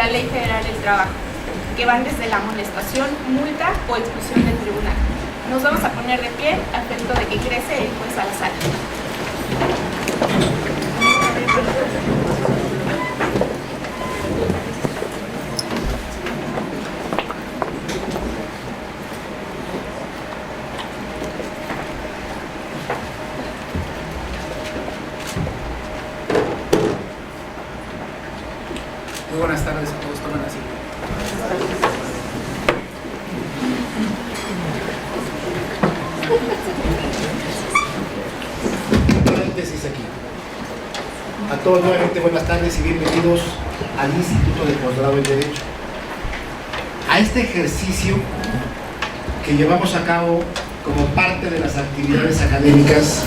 la Ley Federal del Trabajo, que van desde la amonestación, multa o expulsión del tribunal. Nos vamos a poner de pie al efecto de que ingrese el juez a la sala. Muy buenas tardes a todos, tomen asiento. Paréntesis aquí. A todos nuevamente buenas tardes y bienvenidos al Instituto de Posgrado en Derecho. A este ejercicio que llevamos a cabo como parte de las actividades académicas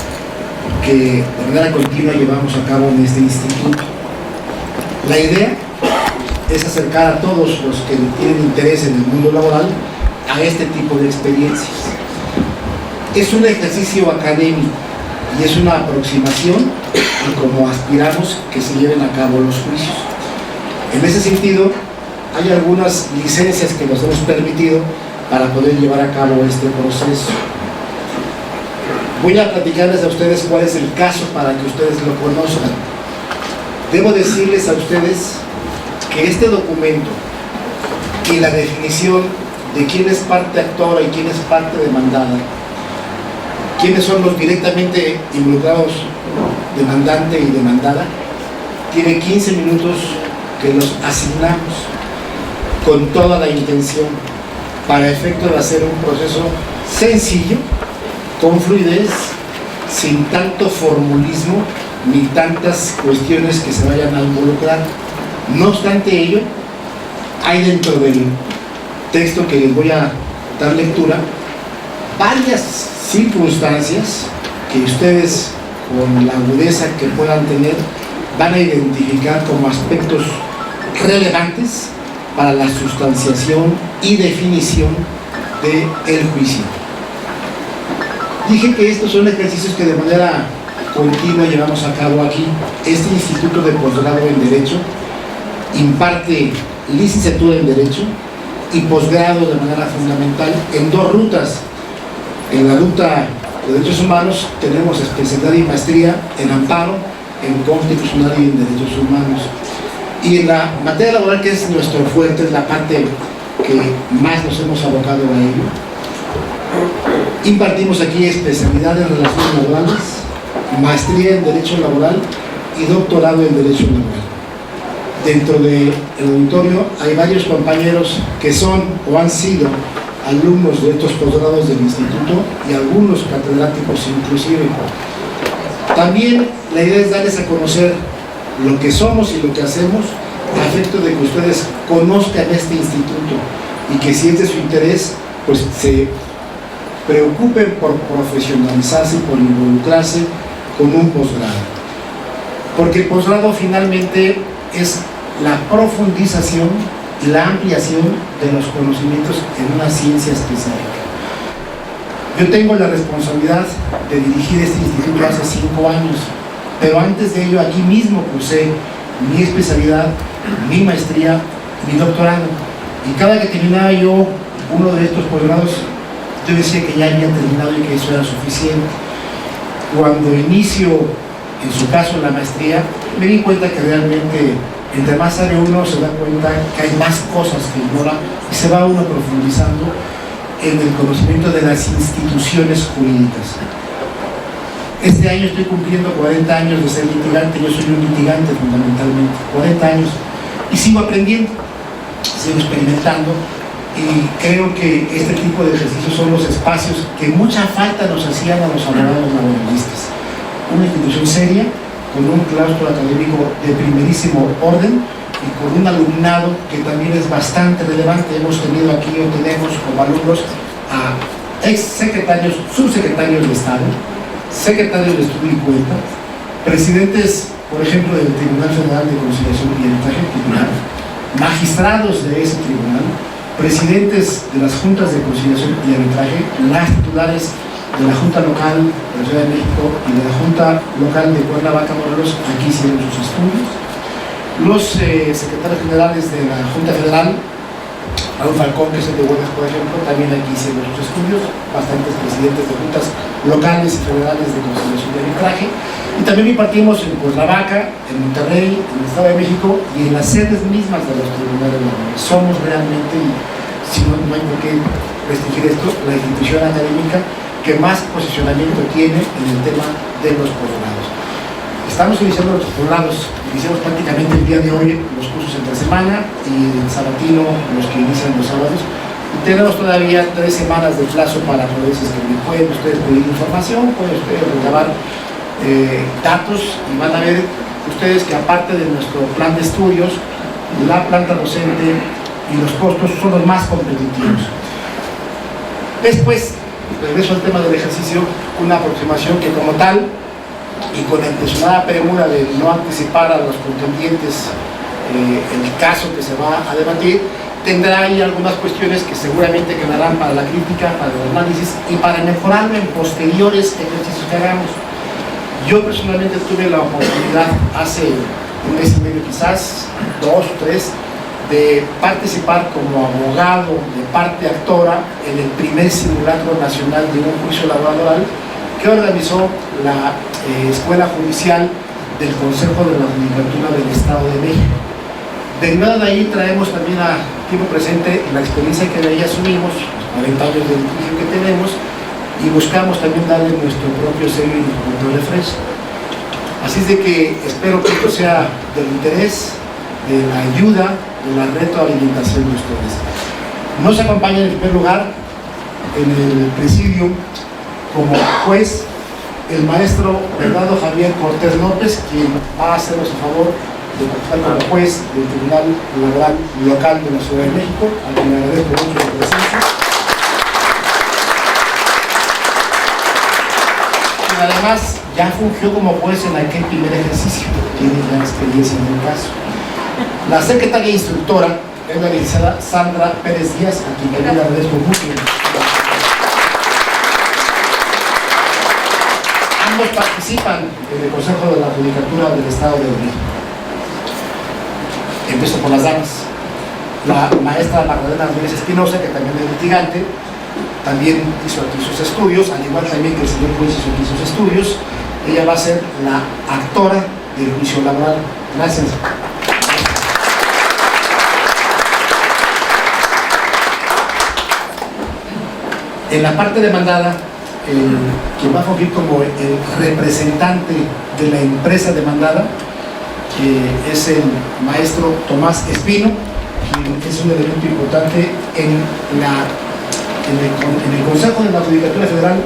que de manera continua llevamos a cabo en este instituto. La idea es acercar a todos los que tienen interés en el mundo laboral a este tipo de experiencias. Es un ejercicio académico y es una aproximación a cómo aspiramos que se lleven a cabo los juicios. En ese sentido, hay algunas licencias que nos hemos permitido para poder llevar a cabo este proceso. Voy a platicarles a ustedes cuál es el caso para que ustedes lo conozcan. Debo decirles a ustedes que este documento y la definición de quién es parte actora y quién es parte demandada, quiénes son los directamente involucrados, demandante y demandada, tiene 15 minutos que los asignamos con toda la intención para efecto de hacer un proceso sencillo, con fluidez, sin tanto formulismo ni tantas cuestiones que se vayan a involucrar. No obstante ello, hay dentro del texto que les voy a dar lectura varias circunstancias que ustedes, con la agudeza que puedan tener, van a identificar como aspectos relevantes para la sustanciación y definición del juicio. Dije que estos son ejercicios que de manera continua llevamos a cabo aquí. Este Instituto de Posgrado en Derecho imparte licenciatura en Derecho y posgrado de manera fundamental en dos rutas. En la ruta de Derechos Humanos tenemos especialidad y maestría en Amparo, en Constitucional y en Derechos Humanos. Y en la materia laboral, que es nuestro fuerte, es la parte que más nos hemos abocado a ello, impartimos aquí especialidad en Relaciones Laborales, maestría en Derecho Laboral y doctorado en Derecho Laboral. Dentro del auditorio hay varios compañeros que son o han sido alumnos de estos posgrados del instituto y algunos catedráticos inclusive. También la idea es darles a conocer lo que somos y lo que hacemos, a efecto de que ustedes conozcan este instituto y que si es de su interés, pues se preocupen por profesionalizarse, por involucrarse con un posgrado. Porque el posgrado finalmente es la profundización y la ampliación de los conocimientos en una ciencia específica. Yo tengo la responsabilidad de dirigir este instituto hace 5 años, pero antes de ello aquí mismo cursé mi especialidad, mi maestría, mi doctorado, y cada que terminaba yo uno de estos posgrados, yo decía que ya había terminado y que eso era suficiente. Cuando inicio, en su caso, la maestría, me di cuenta que realmente, entre más sabe uno, se da cuenta que hay más cosas que ignora y se va uno profundizando en el conocimiento de las instituciones jurídicas. Este año estoy cumpliendo 40 años de ser litigante. Yo soy un litigante fundamentalmente, 40 años, y sigo aprendiendo, sigo experimentando, y creo que este tipo de ejercicios son los espacios que mucha falta nos hacían a los abogados laboralistas. Una institución seria, con un claustro académico de primerísimo orden y con un alumnado que también es bastante relevante. Hemos tenido aquí o tenemos como alumnos a ex secretarios, subsecretarios de Estado, secretarios de Estudio y Cuenta, presidentes, por ejemplo, del Tribunal Federal de Conciliación y Arbitraje, tribunal, magistrados de ese tribunal, presidentes de las juntas de conciliación y arbitraje, las titulares de la Junta Local de la Ciudad de México y de la Junta Local de Cuernavaca, Morelos, aquí hicieron sus estudios. los secretarios generales de la Junta Federal, Raúl Falcón, que es el de Huelgas, por ejemplo, también aquí hicieron sus estudios, bastantes presidentes de juntas locales y federales de conciliación y arbitraje, y también impartimos en Cuernavaca, en Monterrey, en el Estado de México y en las sedes mismas de los tribunales laborales. Somos realmente, y si no hay por qué restringir esto, la institución académica que más posicionamiento tiene en el tema de los posgrados. Estamos iniciando los posgrados, iniciamos prácticamente el día de hoy los cursos entre semana y el sabatino los que inician los sábados. Y tenemos todavía 3 semanas de plazo para poder inscribir. Pueden ustedes pedir información, pueden ustedes recabar datos y van a ver ustedes que aparte de nuestro plan de estudios, la planta docente y los costos son los más competitivos. Después, regreso al tema del ejercicio, una aproximación que como tal y con la intencionada premura de no anticipar a los contendientes el caso que se va a debatir, tendrá ahí algunas cuestiones que seguramente quedarán para la crítica, para el análisis y para mejorarlo en posteriores ejercicios que hagamos. Yo personalmente tuve la oportunidad hace 1 mes y medio, quizás 2 o 3, de participar como abogado de parte actora en el primer simulacro nacional de un juicio laboral que organizó la Escuela Judicial del Consejo de la Judicatura del Estado de México. Derivado de ahí traemos también a tiempo presente la experiencia que de ahí asumimos, los 40 años de litigio que tenemos, y buscamos también darle nuestro propio sello y control de fresa. Así es de que espero que esto sea del interés, de la ayuda, de la retroalimentación de ustedes. Nos acompaña en primer lugar en el presidio como juez el maestro Bernardo Javier Cortés López, quien va a hacernos el favor de participar como juez del Tribunal Laboral Local de la Ciudad de México, a quien le agradezco mucho su presencia. Y además ya fungió como juez en aquel primer ejercicio, tiene ya experiencia en el caso. La secretaria instructora es la licenciada Sandra Pérez Díaz, a quien también le agradezco mucho. Ambos participan en el Consejo de la Judicatura del Estado de México. Empiezo por las damas. La maestra Magdalena Rodríguez Espinosa, que también es litigante, también hizo aquí sus estudios, al igual también que el señor juez hizo aquí sus estudios. Ella va a ser la actora del juicio laboral. Gracias. En la parte demandada, quien va a fungir como el representante de la empresa demandada es el maestro Tomás Espino, quien es un elemento importante en el Consejo de la Judicatura Federal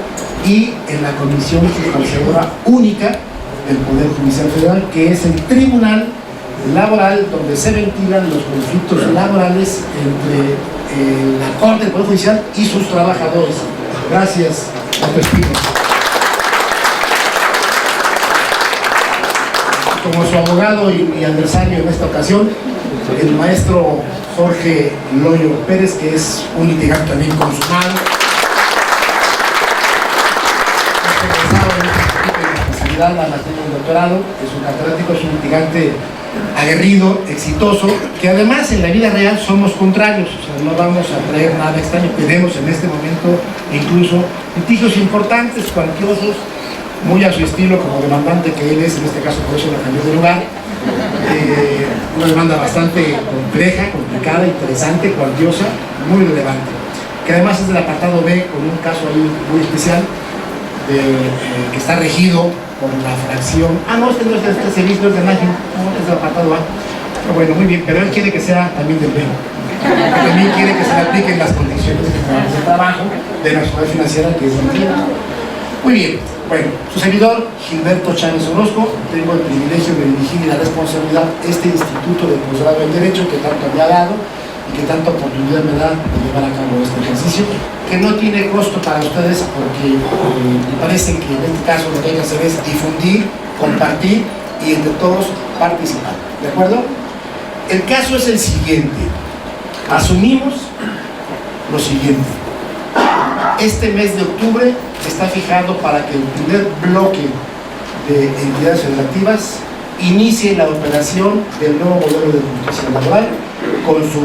y en la Comisión Fiscalizadora Única del Poder Judicial Federal, que es el tribunal laboral donde se ventilan los conflictos laborales entre la Corte del Poder Judicial y sus trabajadores. Gracias, maestro Espino. Como su abogado y adversario en esta ocasión, el maestro Jorge Loyo Pérez, que es un litigante también consumado, egresado en este tipo de especialidad, la materia del doctorado, es un catedrático, es un litigante aguerrido, exitoso, que además en la vida real somos contrarios, o sea, no vamos a traer nada extraño. Tenemos en este momento incluso litigios importantes, cuantiosos, muy a su estilo como demandante que él es, en este caso por eso la cambió de lugar. Una demanda bastante compleja, complicada, interesante, cuantiosa, muy relevante, que además es del apartado B, con un caso ahí muy especial, que está regido por la fracción, este no es del servicio, no es del NAGIN, es del apartado A. Pero bueno, muy bien, pero él quiere que sea también del B, porque también quiere que se le apliquen las condiciones de trabajo de la sociedad financiera que es mentira. Muy bien, bueno, su servidor Gilberto Chávez Orozco, tengo el privilegio de dirigir y la responsabilidad este instituto de posgrado en Derecho que tanto me ha dado y que tanta oportunidad me da de llevar a cabo este ejercicio, que no tiene costo para ustedes porque me parece que en este caso lo que hay que hacer es difundir, compartir y entre todos participar. ¿De acuerdo? El caso es el siguiente. Asumimos lo siguiente. Este mes de octubre está fijado para que el primer bloque de entidades federativas inicie la operación del nuevo modelo de justicia laboral con su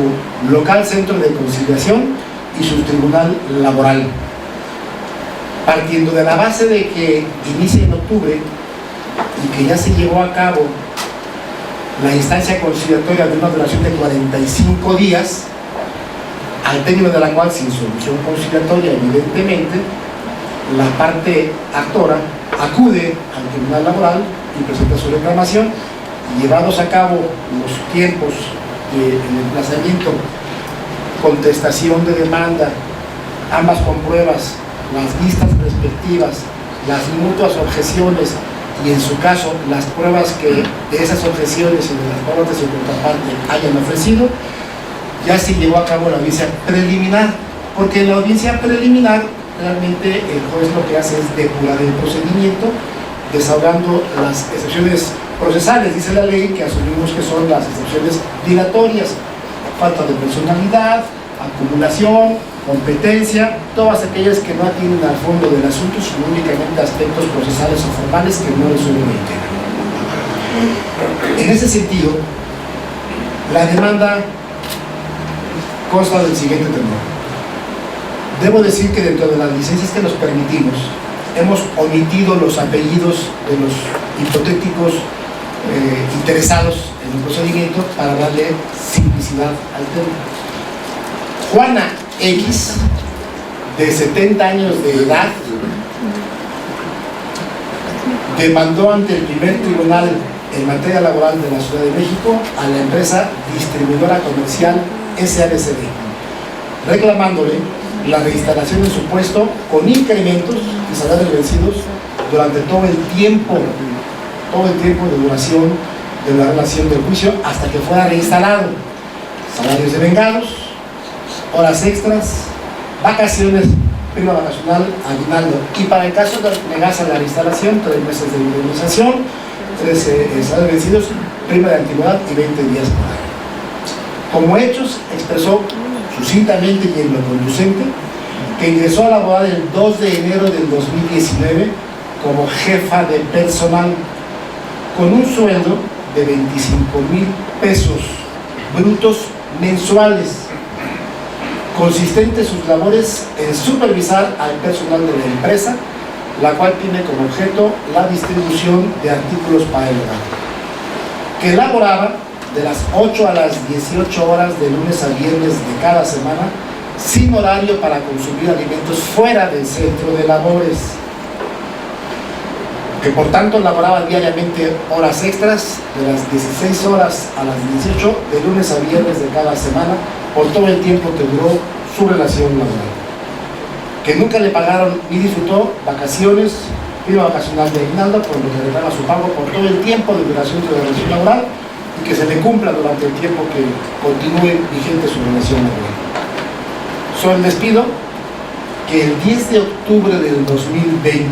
local centro de conciliación y su tribunal laboral. Partiendo de la base de que inicie en octubre y que ya se llevó a cabo la instancia conciliatoria de una duración de 45 días, al término de la cual, sin solución conciliatoria, evidentemente, la parte actora acude al tribunal laboral y presenta su reclamación, y llevados a cabo los tiempos de emplazamiento, contestación de demanda, ambas con pruebas, las vistas respectivas, las mutuas objeciones y en su caso las pruebas que de esas objeciones y de las pruebas de su contraparte hayan ofrecido, ya se llevó a cabo la audiencia preliminar, porque en la audiencia preliminar realmente el juez lo que hace es depurar el procedimiento, desahogando las excepciones procesales, dice la ley, que asumimos que son las excepciones dilatorias: falta de personalidad, acumulación, competencia, todas aquellas que no atienden al fondo del asunto, sino únicamente aspectos procesales o formales que no resuelven el tema. En ese sentido, la demanda consta del siguiente tenor. Debo decir que dentro de las licencias que nos permitimos, hemos omitido los apellidos de los hipotéticos interesados en el procedimiento para darle simplicidad al tema. Juana X, de 70 años de edad, demandó ante el primer tribunal en materia laboral de la Ciudad de México a la empresa distribuidora comercial SADCB, reclamándole la reinstalación de su puesto con incrementos y salarios vencidos durante todo el tiempo de duración de la relación del juicio hasta que fuera reinstalado. Salarios devengados, horas extras, vacaciones, prima vacacional, aguinaldo, y para el caso de negarse a la reinstalación, 3 meses de indemnización, 13 salarios vencidos, prima de antigüedad y 20 días por año. Como hechos, expresó sucintamente y en lo conducente que ingresó a laborar el 2 de enero del 2019 como jefa de personal con un sueldo de 25,000 pesos brutos mensuales, consistente sus labores en supervisar al personal de la empresa, la cual tiene como objeto la distribución de artículos para el hogar, que laboraba de las 8 a las 18 horas de lunes a viernes de cada semana, sin horario para consumir alimentos fuera del centro de labores, que por tanto laboraba diariamente horas extras de las 16 horas a las 18 de lunes a viernes de cada semana por todo el tiempo que duró su relación laboral, que nunca le pagaron ni disfrutó vacaciones, prima vacacional de aguinaldo, por lo que reclama su pago por todo el tiempo de duración de la relación laboral y que se le cumpla durante el tiempo que continúe vigente su relación laboral. Sobre el despido, que el 10 de octubre del 2020,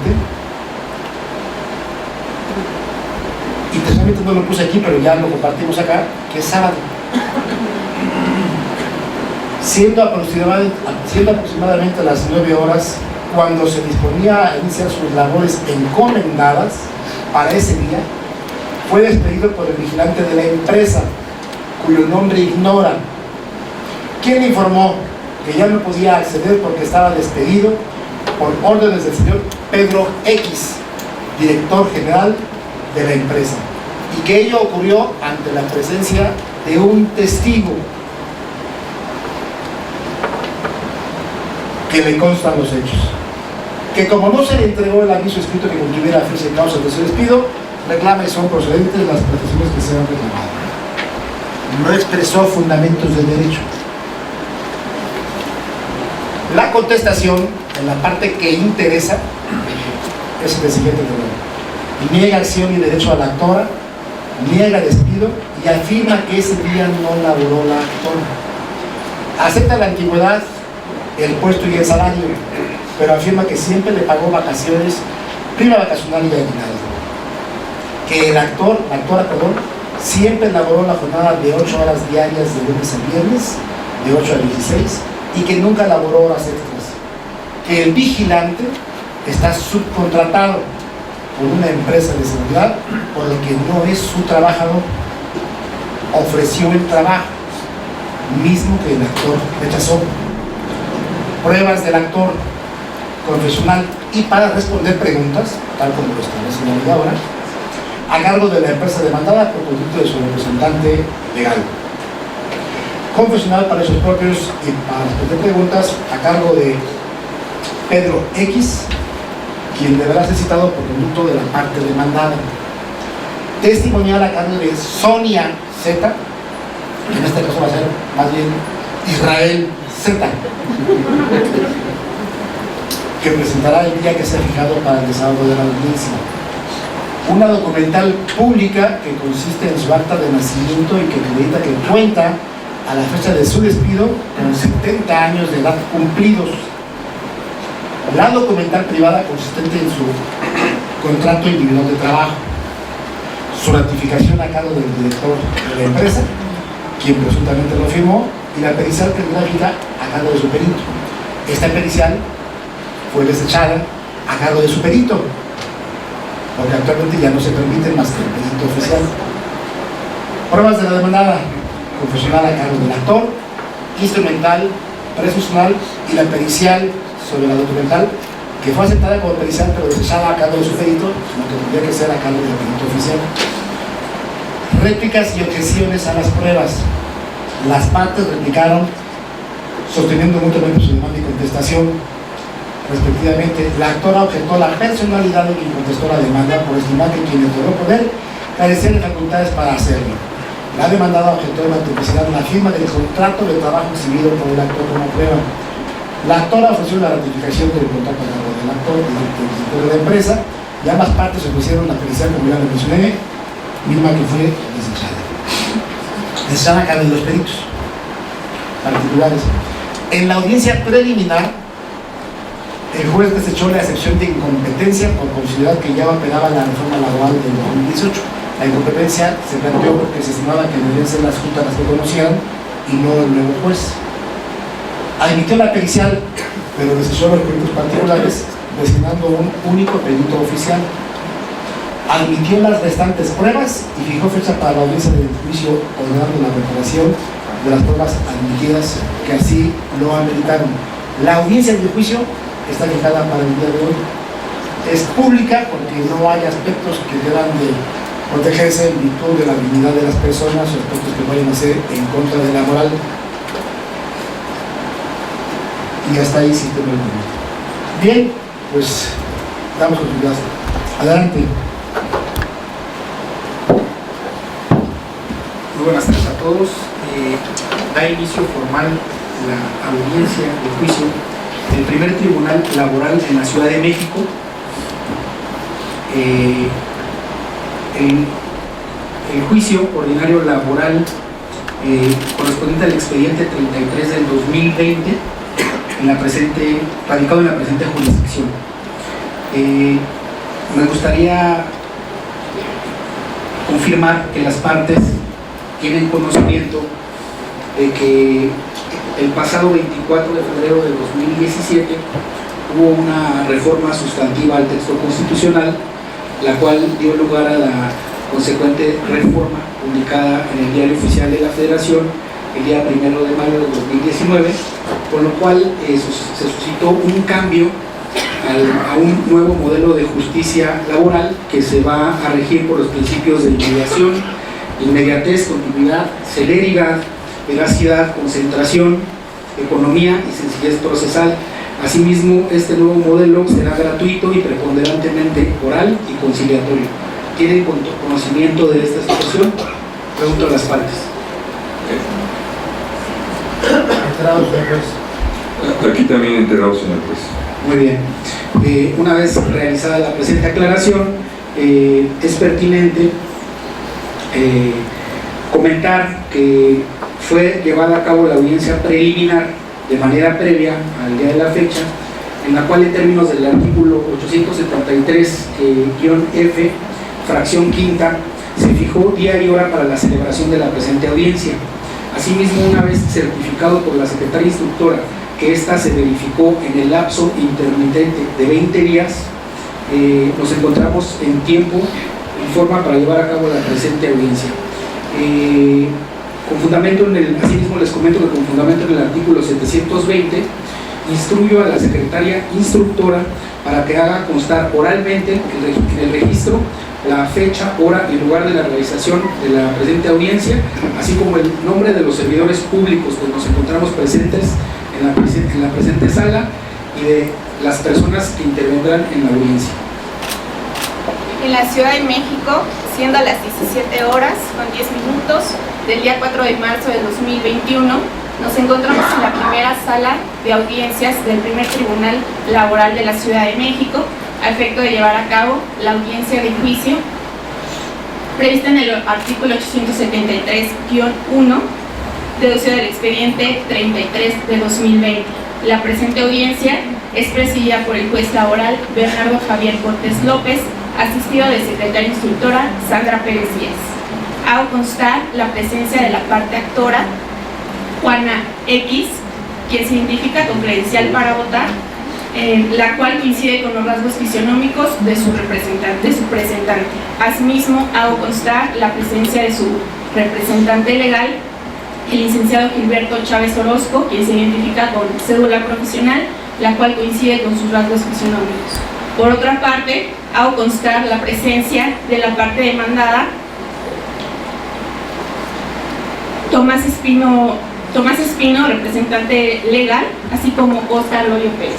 y precisamente no lo puse aquí, pero ya lo compartimos acá, que es sábado, siendo aproximadamente las 9 horas, cuando se disponía a iniciar sus labores encomendadas para ese día, fue despedido por el vigilante de la empresa, cuyo nombre ignora, quien le informó que ya no podía acceder porque estaba despedido por órdenes del señor Pedro X, director general de la empresa, y que ello ocurrió ante la presencia de un testigo que le constan los hechos, que como no se le entregó el aviso escrito que contuviera fecha y causa de su despido, reclama y son procedentes las prestaciones que se han reclamado. No expresó fundamentos de derecho. La contestación, en la parte que interesa, es el siguiente tema: niega acción y derecho a la actora, niega despido y afirma que ese día no laboró la actora. Acepta la antigüedad, el puesto y el salario, pero afirma que siempre le pagó vacaciones, prima vacacional y aguinaldo. Que la actora, siempre laboró la jornada de 8 horas diarias de lunes a viernes, de 8 a 16, y que nunca laboró horas extras. Que el vigilante está subcontratado por una empresa de seguridad por el que no es su trabajador. Ofreció el trabajo, mismo que el actor rechazó. Pruebas del actor confesional y para responder preguntas, tal como lo establece la ley ahora, a cargo de la empresa demandada por conducto de su representante legal. Confesional para esos propios y para responder preguntas a cargo de Pedro X, quien deberá ser citado por conducto de la parte demandada. Testimonial a cargo de Sonia Z, que en este caso va a ser más bien Israel Z, que presentará el día que sea fijado para el desahogo de la audiencia. Una documental pública que consiste en su acta de nacimiento y que acredita que cuenta a la fecha de su despido con 70 años de edad cumplidos. La documental privada consistente en su contrato individual de trabajo, su ratificación a cargo del director de la empresa, quien presuntamente lo firmó, y la pericial cartográfica a cargo de su perito. Esta pericial fue desechada a cargo de su perito, porque actualmente ya no se permite más que el perito oficial. Pruebas de la demandada: confesional a cargo del actor, instrumental, presuncional y la pericial sobre la documental, que fue aceptada como pericial pero desechada a cargo de su perito, sino que tendría que ser a cargo del perito oficial. Réplicas y objeciones a las pruebas. Las partes replicaron sosteniendo mutuamente su demanda y contestación respectivamente. La actora objetó la personalidad de quien contestó la demanda por estimar que quien le otorgó poder carecía de facultades para hacerlo. La demandada objetó la autenticidad de la firma del contrato de trabajo exhibido por el actor como prueba. La actora ofreció la ratificación del contrato del actor y del director de la empresa, y ambas partes ofrecieron la pericial, como ya lo mencioné, misma que fue desechada. Desechada a cargo de los peritos particulares. En la audiencia preliminar, el juez desechó la excepción de incompetencia por considerar que ya operaba la reforma laboral del 2018. La incompetencia se planteó porque se estimaba que deberían ser las juntas las que conocieran y no el nuevo juez. Admitió la pericial, pero desechó los peritos particulares, designando un único perito oficial. Admitió las restantes pruebas y fijó fecha para la audiencia del juicio, ordenando la reparación de las pruebas admitidas que así lo ameritaron. La audiencia del juicio está fijada para el día de hoy. Es pública porque no hay aspectos que deban de protegerse en virtud de la dignidad de las personas o aspectos que vayan a ser en contra de la moral. Y hasta ahí sí tengo el momento. Bien, pues damos continuidad. Adelante. Muy buenas tardes a todos. Da inicio formal la audiencia del juicio del primer tribunal laboral en la Ciudad de México. El juicio ordinario laboral correspondiente al expediente 33 del 2020 radicado en la presente jurisdicción. Me gustaría confirmar que las partes tienen conocimiento de que el pasado 24 de febrero de 2017 hubo una reforma sustantiva al texto constitucional, la cual dio lugar a la consecuente reforma publicada en el Diario Oficial de la Federación el día 1 de mayo de 2019, con lo cual se suscitó un cambio a un nuevo modelo de justicia laboral que se va a regir por los principios de inmediación, inmediatez, continuidad, celeridad, veracidad, concentración, economía y sencillez procesal. Asimismo, este nuevo modelo será gratuito y preponderantemente oral y conciliatorio. ¿Tienen conocimiento de esta situación? Pregunto a las partes. Enterado, señor juez. Aquí también enterado, señor juez. Muy bien. Una vez realizada la presente aclaración, es pertinente comentar que fue llevada a cabo la audiencia preliminar de manera previa al día de la fecha, en la cual en términos del artículo 873-F, fracción quinta, se fijó día y hora para la celebración de la presente audiencia. Asimismo, una vez certificado por la secretaria instructora que ésta se verificó en el lapso intermitente de 20 días, nos encontramos en tiempo y forma para llevar a cabo la presente audiencia. Asimismo les comento que con fundamento en el artículo 720 instruyo a la secretaria instructora para que haga constar oralmente en el registro la fecha, hora y lugar de la realización de la presente audiencia, así como el nombre de los servidores públicos que nos encontramos presentes en la presente sala y de las personas que intervendrán en la audiencia. En la Ciudad de México, siendo las 17 horas con 10 minutos del día 4 de marzo de 2021, nos encontramos en la primera sala de audiencias del primer Tribunal Laboral de la Ciudad de México, a efecto de llevar a cabo la audiencia de juicio prevista en el artículo 873-1, deducido del expediente 33 de 2020. La presente audiencia es presidida por el juez laboral Bernardo Javier Cortés López, asistido de secretaria instructora Sandra Pérez Díaz. Hago constar la presencia de la parte actora Juana X, quien se identifica con credencial para votar, la cual coincide con los rasgos fisionómicos de su presentante. Asimismo, hago constar la presencia de su representante legal, el licenciado Gilberto Chávez Orozco, quien se identifica con cédula profesional, la cual coincide con sus rasgos fisionómicos. Por otra parte, hago constar la presencia de la parte demandada, Tomás Espino, representante legal, así como Óscar Loyo Pérez.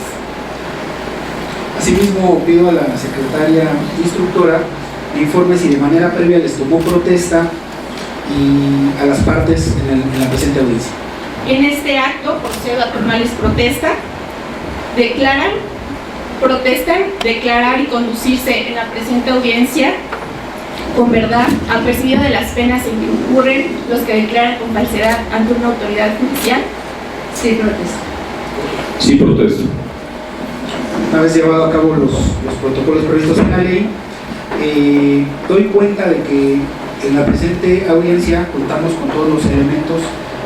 Asimismo, pido a la secretaria instructora que informe si de manera previa les tomó protesta y a las partes en la presente audiencia. En este acto procedo a tomarles protestan, declarar y conducirse en la presente audiencia con verdad, apercibido de las penas en que incurren los que declaran con falsedad ante una autoridad judicial. Sí, protesto. Sí, protesto. Una vez llevado a cabo los protocolos previstos en la ley, doy cuenta de que en la presente audiencia contamos con todos los elementos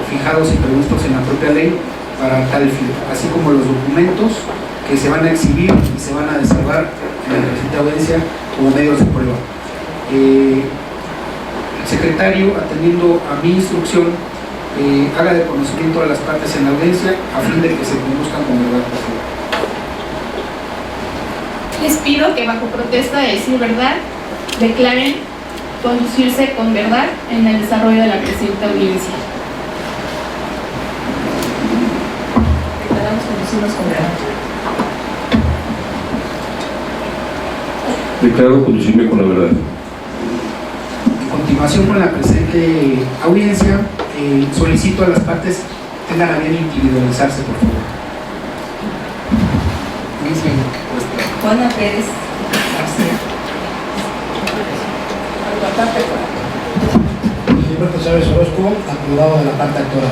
fijados y previstos en la propia ley para tal fin, así como los documentos que se van a exhibir y se van a desahogar en la presente audiencia como medios de prueba. El secretario, atendiendo a mi instrucción, haga de conocimiento a las partes en la audiencia a fin de que se conduzcan con verdad. Les pido que bajo protesta de decir verdad, declaren conducirse con verdad en el desarrollo de la presente audiencia. Declaramos conducirnos con verdad. Declaro conducirme con la verdad. En continuación con la presente audiencia, solicito a las partes tengan a bien individualizarse, por favor. Juana Pérez García. Gilberto Chávez Orozco, acusado de la parte actora.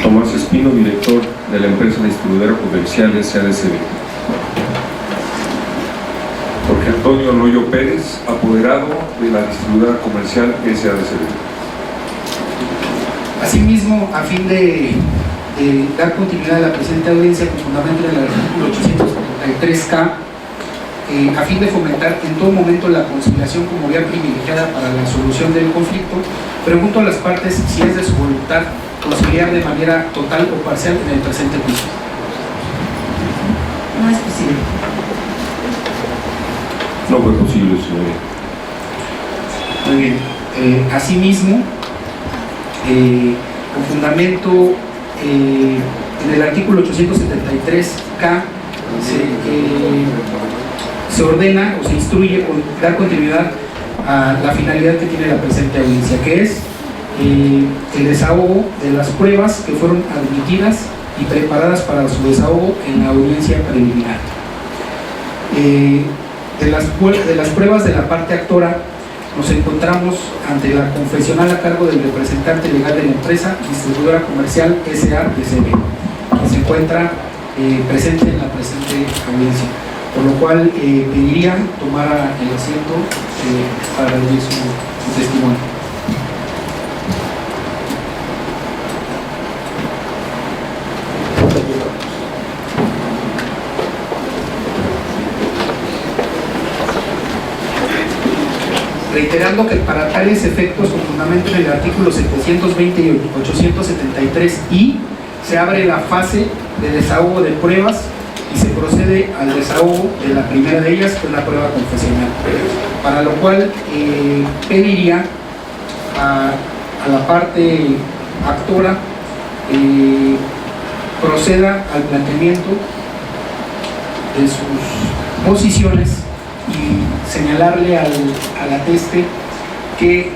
Tomás Espino, director de la empresa distribuidora comercial SADCB. Jorge Antonio Loyo Pérez, apoderado de la distribuidora comercial SADCB. Asimismo, a fin de dar continuidad a la presente audiencia con fundamento en el artículo 873K, a fin de fomentar en todo momento la conciliación como vía privilegiada para la solución del conflicto, pregunto a las partes si es de su voluntad conciliar de manera total o parcial en el presente juicio. No es posible. No fue posible, señoría. Muy bien. Asimismo, con fundamento en el artículo 873K se ordena o se instruye con dar continuidad a la finalidad que tiene la presente audiencia, que es el desahogo de las pruebas que fueron admitidas y preparadas para su desahogo en la audiencia preliminar. De las pruebas de la parte actora, nos encontramos ante la confesional a cargo del representante legal de la empresa distribuidora comercial SADCB, que se encuentra presente en la presente audiencia, por lo cual pediría tomara el asiento para rendir su testimonio. reiterando que para tales efectos, con fundamento en el artículo 720 y 873I, se abre la fase de desahogo de pruebas y se procede al desahogo de la primera de ellas, que es la prueba confesional, para lo cual pediría a la parte actora proceda al planteamiento de sus posiciones y señalarle al ateste que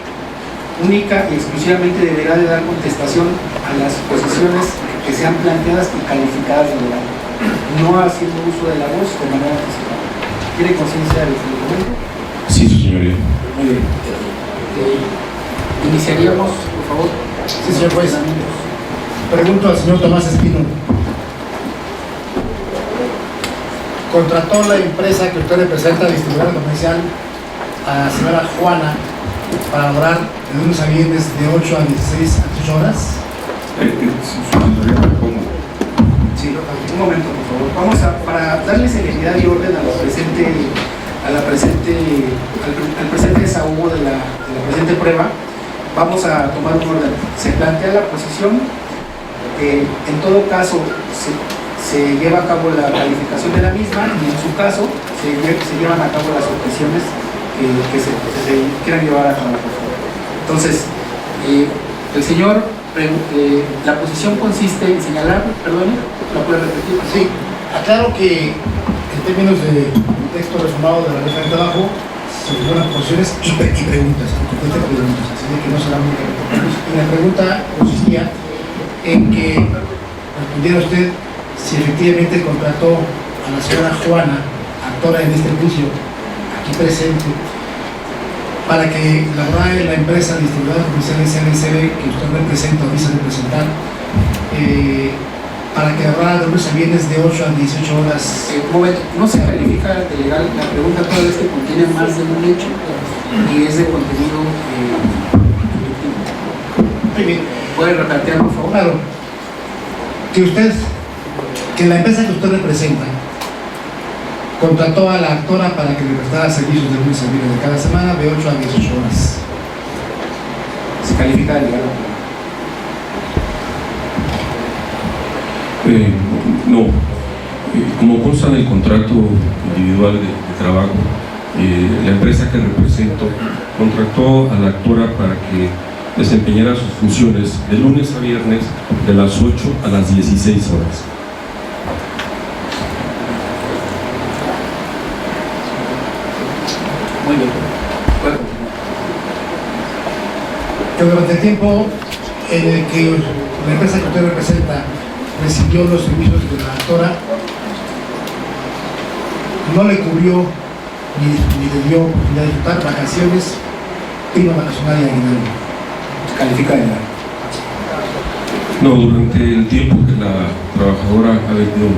única y exclusivamente deberá de dar contestación a las posiciones que sean planteadas y calificadas de legal, no haciendo uso de la voz de manera anticipada. ¿Tiene conciencia del documento? Sí, su señoría. Muy bien. Iniciaríamos, por favor. Sí, señor juez. Pregunto al señor Tomás Espino. ¿Contrató la empresa que usted representa, distribuidora comercial, a la señora Juana para laborar de lunes a viernes de 8 a 16 a 18 horas? Su señoría, me pongo. Sí, un momento, por favor. Vamos a, para darle celeridad y orden al presente desahogo de la presente prueba, vamos a tomar un orden. Se plantea la posición, en todo caso se lleva a cabo la calificación de la misma y en su caso se llevan a cabo las objeciones que se quieran llevar a cabo, por favor. Entonces, el señor, la posición consiste en señalar, perdón, ¿la puede repetir? Sí, aclaro que en términos de texto reformado de la ley de trabajo se fueron posiciones y preguntas, así de que no será muy correcto. Y la pregunta consistía en que respondiera usted si efectivamente contrató a la señora Juana, actora en este juicio, aquí presente, para que laborara en la empresa distribuidora comercial SNCB que usted representa o dice representar, para que laborara de lunes a viernes de 8 a 18 horas. Un momento, no se califica de legal la pregunta toda vez que contiene más de un hecho y es de contenido Muy bien. ¿Puede replantear, por favor? Claro, que la empresa que usted representa contrató a la actora para que le prestara servicios de lunes a viernes de cada semana de 8 a 18 horas. Se califica de legal. No. Como consta en el contrato individual de trabajo, la empresa que represento contrató a la actora para que desempeñara sus funciones de lunes a viernes de las 8 a las 16 horas. Muy bien. Bueno. Que durante el tiempo en el que la empresa que usted representa recibió los servicios de la actora, no le cubrió ni le dio oportunidad de disfrutar vacaciones, prima vacacional y aguinaldo. Se califica de legal. No, durante el tiempo que la trabajadora ha venido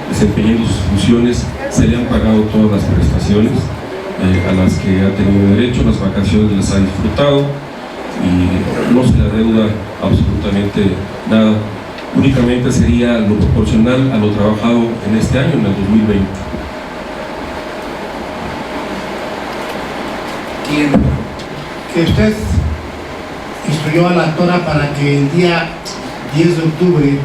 desempeñando sus funciones, se le han pagado todas las prestaciones a las que ha tenido derecho, las vacaciones las ha disfrutado y no se le adeuda absolutamente nada. Únicamente sería lo proporcional a lo trabajado en este año, en el 2020. ¿Quién? Que usted instruyó a la actora para que el día 10 de octubre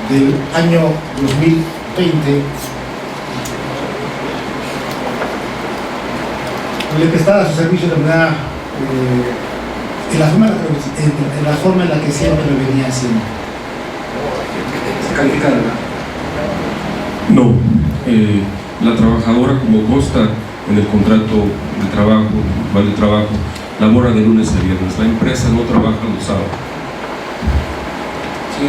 del año 2020 le prestara su servicio de manera en la forma en la que siempre lo venía haciendo. Se califica de legal. No, la trabajadora, como consta en el contrato de trabajo, de trabajo, labora de lunes a viernes. La empresa no trabaja los sábados. Sí.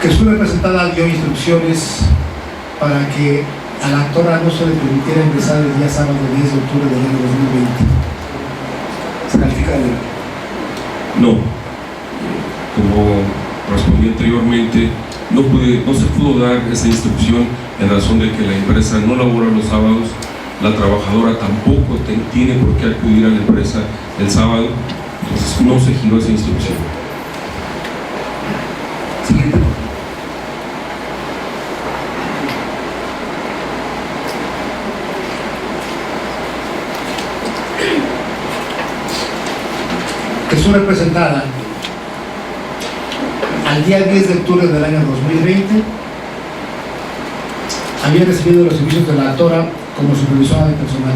Que su representada dio instrucciones para que a la actora no se le permitiera ingresar el día sábado 10 de octubre del año 2020. Se califica de legal. No, como respondí anteriormente, no se pudo dar esa instrucción en razón de que la empresa no labora los sábados, la trabajadora tampoco tiene por qué acudir a la empresa el sábado, entonces no se giró esa instrucción. Siguiente. fue presentada al día 10 de octubre del año 2020. Había recibido los servicios de la actora como supervisora de personal.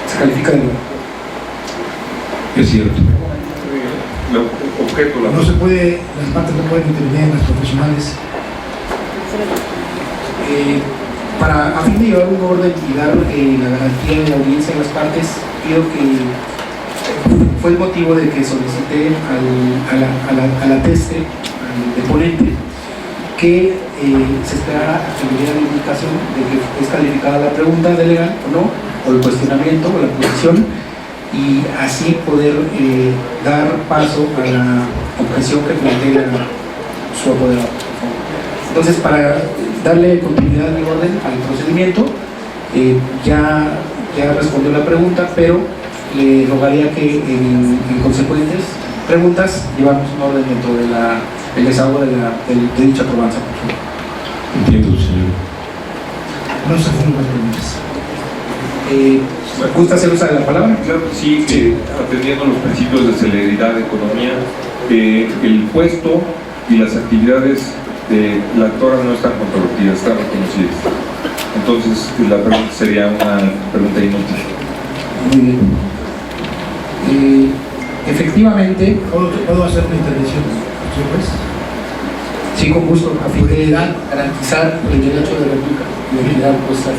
Se califica de nuevo. Es cierto. No se puede, las partes no pueden intervenir en las profesionales. Para a fin de llevar un orden y dar la garantía de la audiencia a las partes, pido que fue el motivo de que solicité a la teste, al deponente, que se esperara a que me diera la indicación de que es calificada la pregunta de legal o no, o el cuestionamiento o la posición, y así poder dar paso a la objeción que plantea su apoderado. Entonces, para darle continuidad y orden al procedimiento, ya respondió la pregunta, pero le rogaría que en consecuentes preguntas llevamos un orden dentro del desahogo de dicha probanza. Entiendo, señor. No se fueron las preguntas. ¿Gusta hacer uso de la palabra? Claro que sí, atendiendo los principios de celeridad de economía, el puesto y las actividades de la actora no están controvertidas, están reconocidas. Entonces, la pregunta sería una pregunta inútil. Muy bien. Efectivamente, ¿Puedo hacer una intervención, señor juez? sí, con gusto, a fin de garantizar el derecho de réplica y habilidad postal.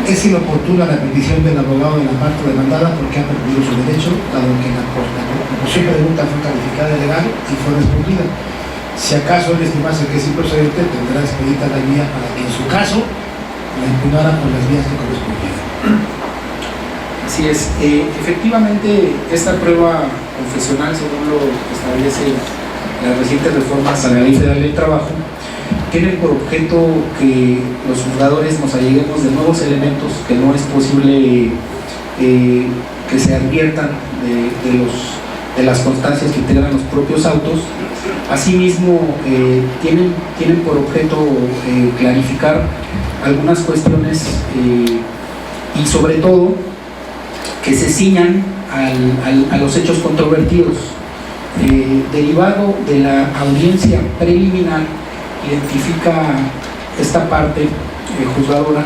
Es inoportuna la petición del abogado de la parte demandada porque ha perdido su derecho, dado que la posible pregunta fue calificada de legal y fue respondida. Si acaso él estimase que es improcedente, tendrá expedita la vía para que en su caso la impugnara por las vías que correspondieran. Así es, efectivamente esta prueba confesional, según lo establece las recientes reformas a la Ley Federal del Trabajo, tiene por objeto que los juzgadores nos alleguemos de nuevos elementos que no es posible que se adviertan de las constancias que integran los propios autos. Asimismo, tienen por objeto clarificar algunas cuestiones y sobre todo que se ciñan a los hechos controvertidos. Derivado de la audiencia preliminar, identifica esta parte juzgadora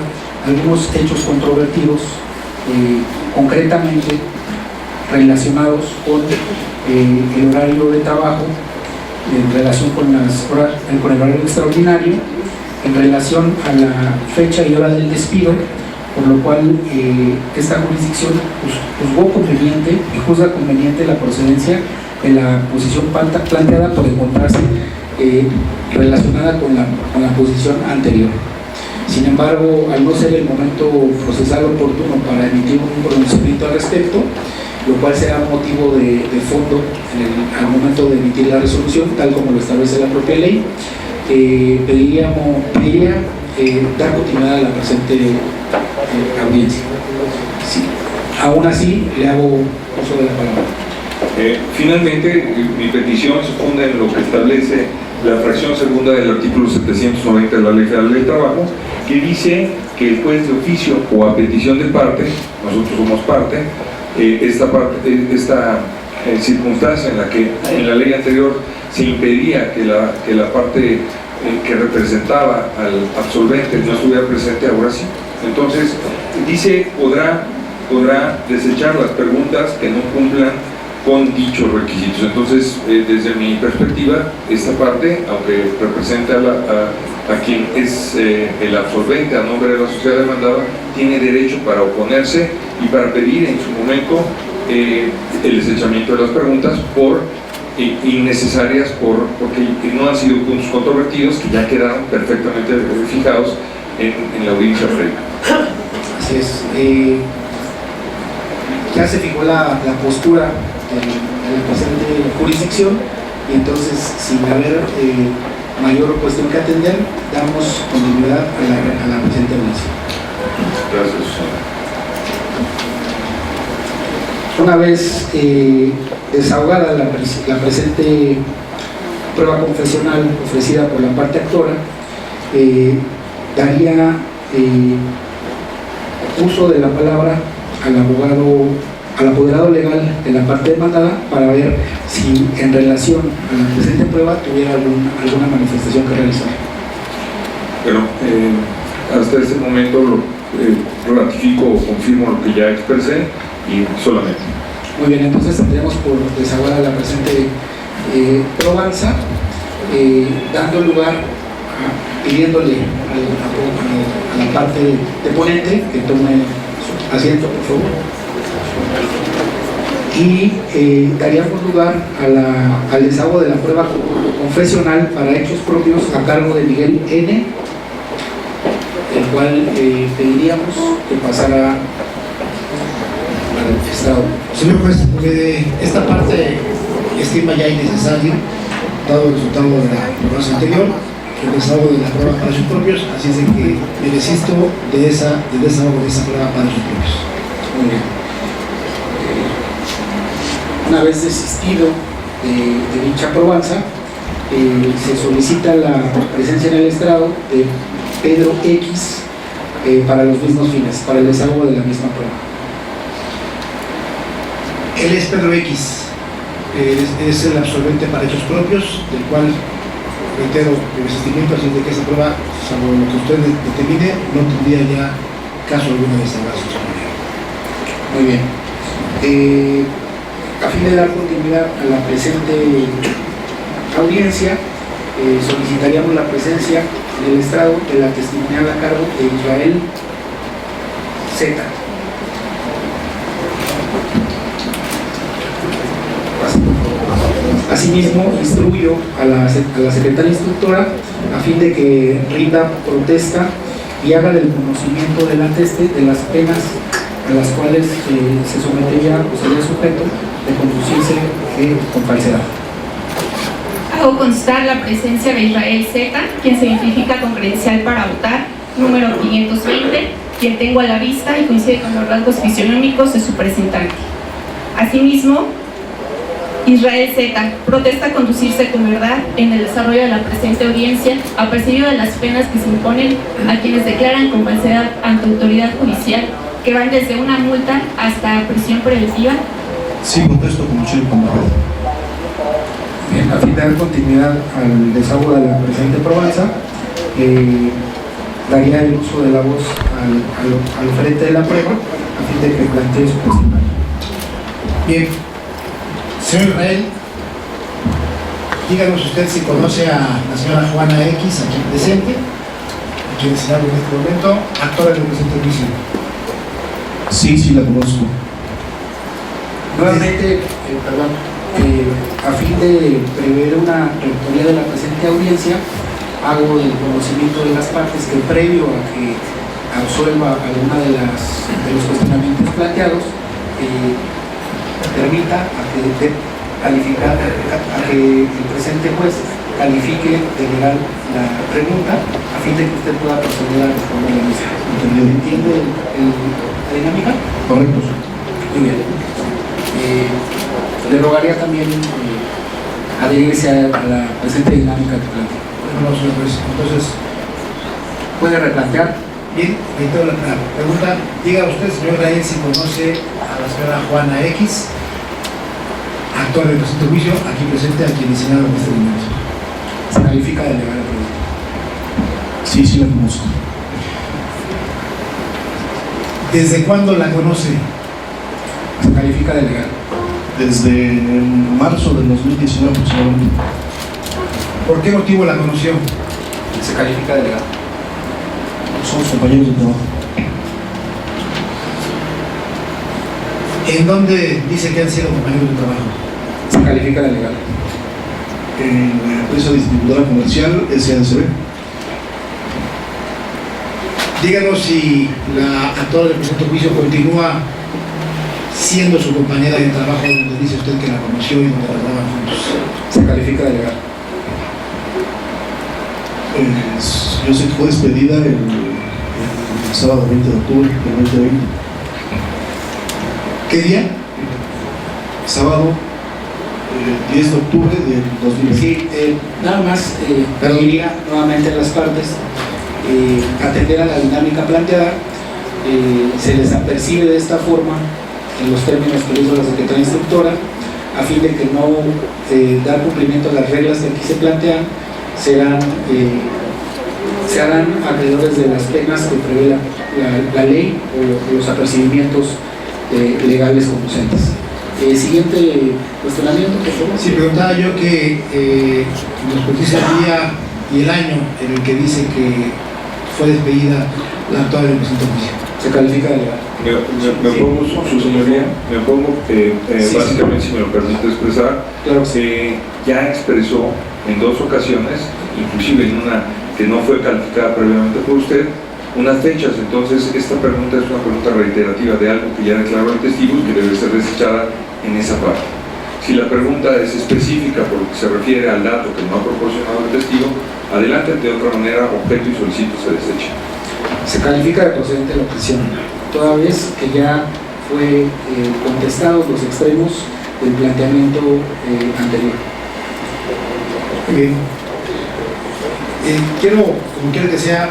algunos hechos controvertidos, concretamente relacionados con el horario de trabajo, en relación con el horario extraordinario, en relación a la fecha y hora del despido, por lo cual esta jurisdicción juzgó conveniente y juzga conveniente la procedencia de la posición planteada por encontrarse relacionada con la posición anterior. Sin embargo, al no ser el momento procesal oportuno para emitir un pronunciamiento al respecto, lo cual será motivo de fondo al momento de emitir la resolución, tal como lo establece la propia ley, pediría dar continuidad a la presente audiencia. Sí. Aún así, le hago uso de la palabra. Finalmente, mi petición se funda en lo que establece la fracción segunda del artículo 790 de la Ley Federal del Trabajo, que dice que el juez de oficio o a petición de parte, nosotros somos parte, esta circunstancia en la que en la ley anterior se impedía que la parte que representaba al absolvente no estuviera presente, ahora sí. Entonces, dice, podrá desechar las preguntas que no cumplan con dichos requisitos. Entonces, desde mi perspectiva, esta parte, aunque representa a quien es el absolvente a nombre de la sociedad demandada, tiene derecho para oponerse y para pedir en su momento el desechamiento de las preguntas por innecesarias, porque no han sido puntos controvertidos que ya quedaron perfectamente fijados en la audiencia previa. Así es. Ya se fijó la postura de la presente jurisdicción, y entonces, sin haber mayor cuestión que atender, damos continuidad a la presente audiencia. Gracias. Una vez desahogada la presente prueba confesional ofrecida por la parte actora, daría uso de la palabra al abogado al apoderado legal de la parte demandada para ver si en relación a la presente prueba tuviera alguna manifestación que realizar. Bueno, hasta este momento ratifico o confirmo lo que ya expresé y solamente. Muy bien, entonces tendríamos por desahogar a la presente probanza, dando lugar pidiéndole a la parte deponente que tome su asiento, por favor. Y daríamos lugar al desahogo de la prueba confesional para hechos propios a cargo de Miguel N., el cual pediríamos que pasara al estrado. Señor juez, esta parte estima ya innecesario, dado el resultado de la prueba anterior, el desahogo de la prueba para sus propios, así es de que me desisto del desahogo de esa prueba para sus propios. Muy bien. Una vez desistido de dicha probanza, se solicita la presencia en el estrado de Pedro X para los mismos fines, para el desahogo de la misma prueba. Él es Pedro X, es el absolvente para hechos propios, del cual reitero el desistimiento, así de que esa prueba, salvo lo que usted determine, no tendría ya caso alguno de desahogarse. Muy bien. A fin de dar continuidad a la presente audiencia, solicitaríamos la presencia en el estrado de la testimonial a cargo de Israel Z. Asimismo, instruyo a la secretaria instructora a fin de que rinda protesta y haga del conocimiento del ateste de las penas a las cuales se sometería o sería sujeto de conducirse con falsedad. Hago constar la presencia de Israel Z, quien se identifica con credencial para votar, número 520, quien tengo a la vista y coincide con los rasgos fisionómicos de su presentante. Asimismo, Israel Z protesta conducirse con verdad en el desarrollo de la presente audiencia, apercibido de las penas que se imponen a quienes declaran con falsedad ante autoridad judicial, que van desde una multa hasta prisión preventiva. Sí, contesto con mucho compromiso. Bien, a fin de dar continuidad al desahogo de la presente probanza, daría el uso de la voz al frente de la prueba a fin de que plantee su testimonio. Bien, señor Israel, díganos usted si conoce a la señora Juana X, aquí presente, a quien se habla en este momento, actora del presente juicio. Sí, sí la conozco. Nuevamente, a fin de prever una rectoría de la presente audiencia, hago el conocimiento de las partes que previo a que absuelva alguna de los cuestionamientos planteados, permita a que el presente juez califique de legal la pregunta a fin de que usted pueda proceder a responder la misma. ¿Entiende la dinámica? Correcto. Muy bien. Le rogaría también adherirse a la presente dinámica que plantea. Bueno, señor juez, entonces, ¿Puede replantear? bien, reitero la pregunta. Diga usted, señor Israel, si conoce a la señora Juana X, actora del presente juicio, aquí presente, a quien señala en este momento. Se califica de legal la pregunta. Sí, sí la conozco. ¿Desde cuándo la conoce? Se califica de legal. Desde marzo del 2019 aproximadamente. ¿Por qué motivo la conoció? Se califica de legal. Somos compañeros de trabajo. ¿En dónde dice que han sido compañeros de trabajo? Se califica de legal. En la empresa distribuidora comercial SADCB. Díganos si la actora del presente juicio continúa siendo su compañera de trabajo donde dice usted que la conoció y donde trabajaban juntos. Se califica de legal. Yo sé que fue despedida el sábado 20 de octubre del 2020. ¿Qué día? Sábado 10 de octubre del 2020. Sí, nada más pediría nuevamente a las partes atender a la dinámica planteada. Se les apercibe de esta forma en los términos que hizo la Secretaría Instructora, a fin de que no dar cumplimiento a las reglas que aquí se plantean, se harán alrededor de las penas que prevé la ley o los apercibimientos legales conducentes. Siguiente cuestionamiento, por favor. Sí, preguntaba yo que nos cotiza el día y el año en el que dice que fue despedida la actual del presidente juicio. Se califica de legal. Me opongo, su señoría, me opongo, básicamente, si me lo permite expresar, Claro. Ya expresó en 2 ocasiones, inclusive en una que no fue calificada previamente por usted, unas fechas. Entonces esta pregunta es una pregunta reiterativa de algo que ya declaró el testigo y que debe ser desechada en esa parte. Si la pregunta es específica porque se refiere al dato que no ha proporcionado el testigo, adelante, de otra manera objeto y solicito se deseche. Se califica de procedente la objeción, toda vez que ya fue contestados los extremos del planteamiento anterior. Muy bien. Quiero, como quiera que sea,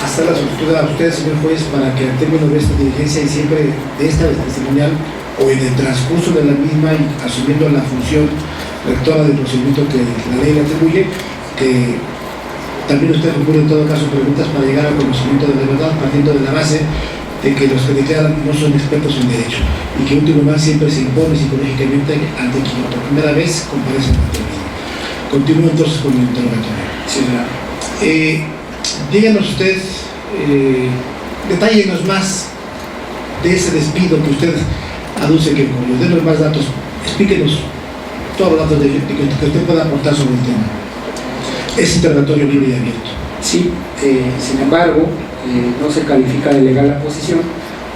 hacer la solicitud a usted, señor juez, para que al término de esta diligencia y siempre de esta testimonial o en el transcurso de la misma y asumiendo la función rectora del procedimiento que la ley le atribuye, que también usted recurre en todo caso preguntas para llegar al conocimiento de la verdad, partiendo de la base de que los que declaran no son expertos en derecho y que último más siempre se impone psicológicamente ante quien por primera vez comparece ante el mismo. Continúo entonces con el interrogatorio. Sí, claro. Díganos usted, detállenos más de ese despido que usted aduce que ocurrió. Denos más datos, explíquenos todos los datos que usted pueda aportar sobre el tema. Es interrogatorio libre y abierto. Sí, sin embargo, no se califica de legal la posición,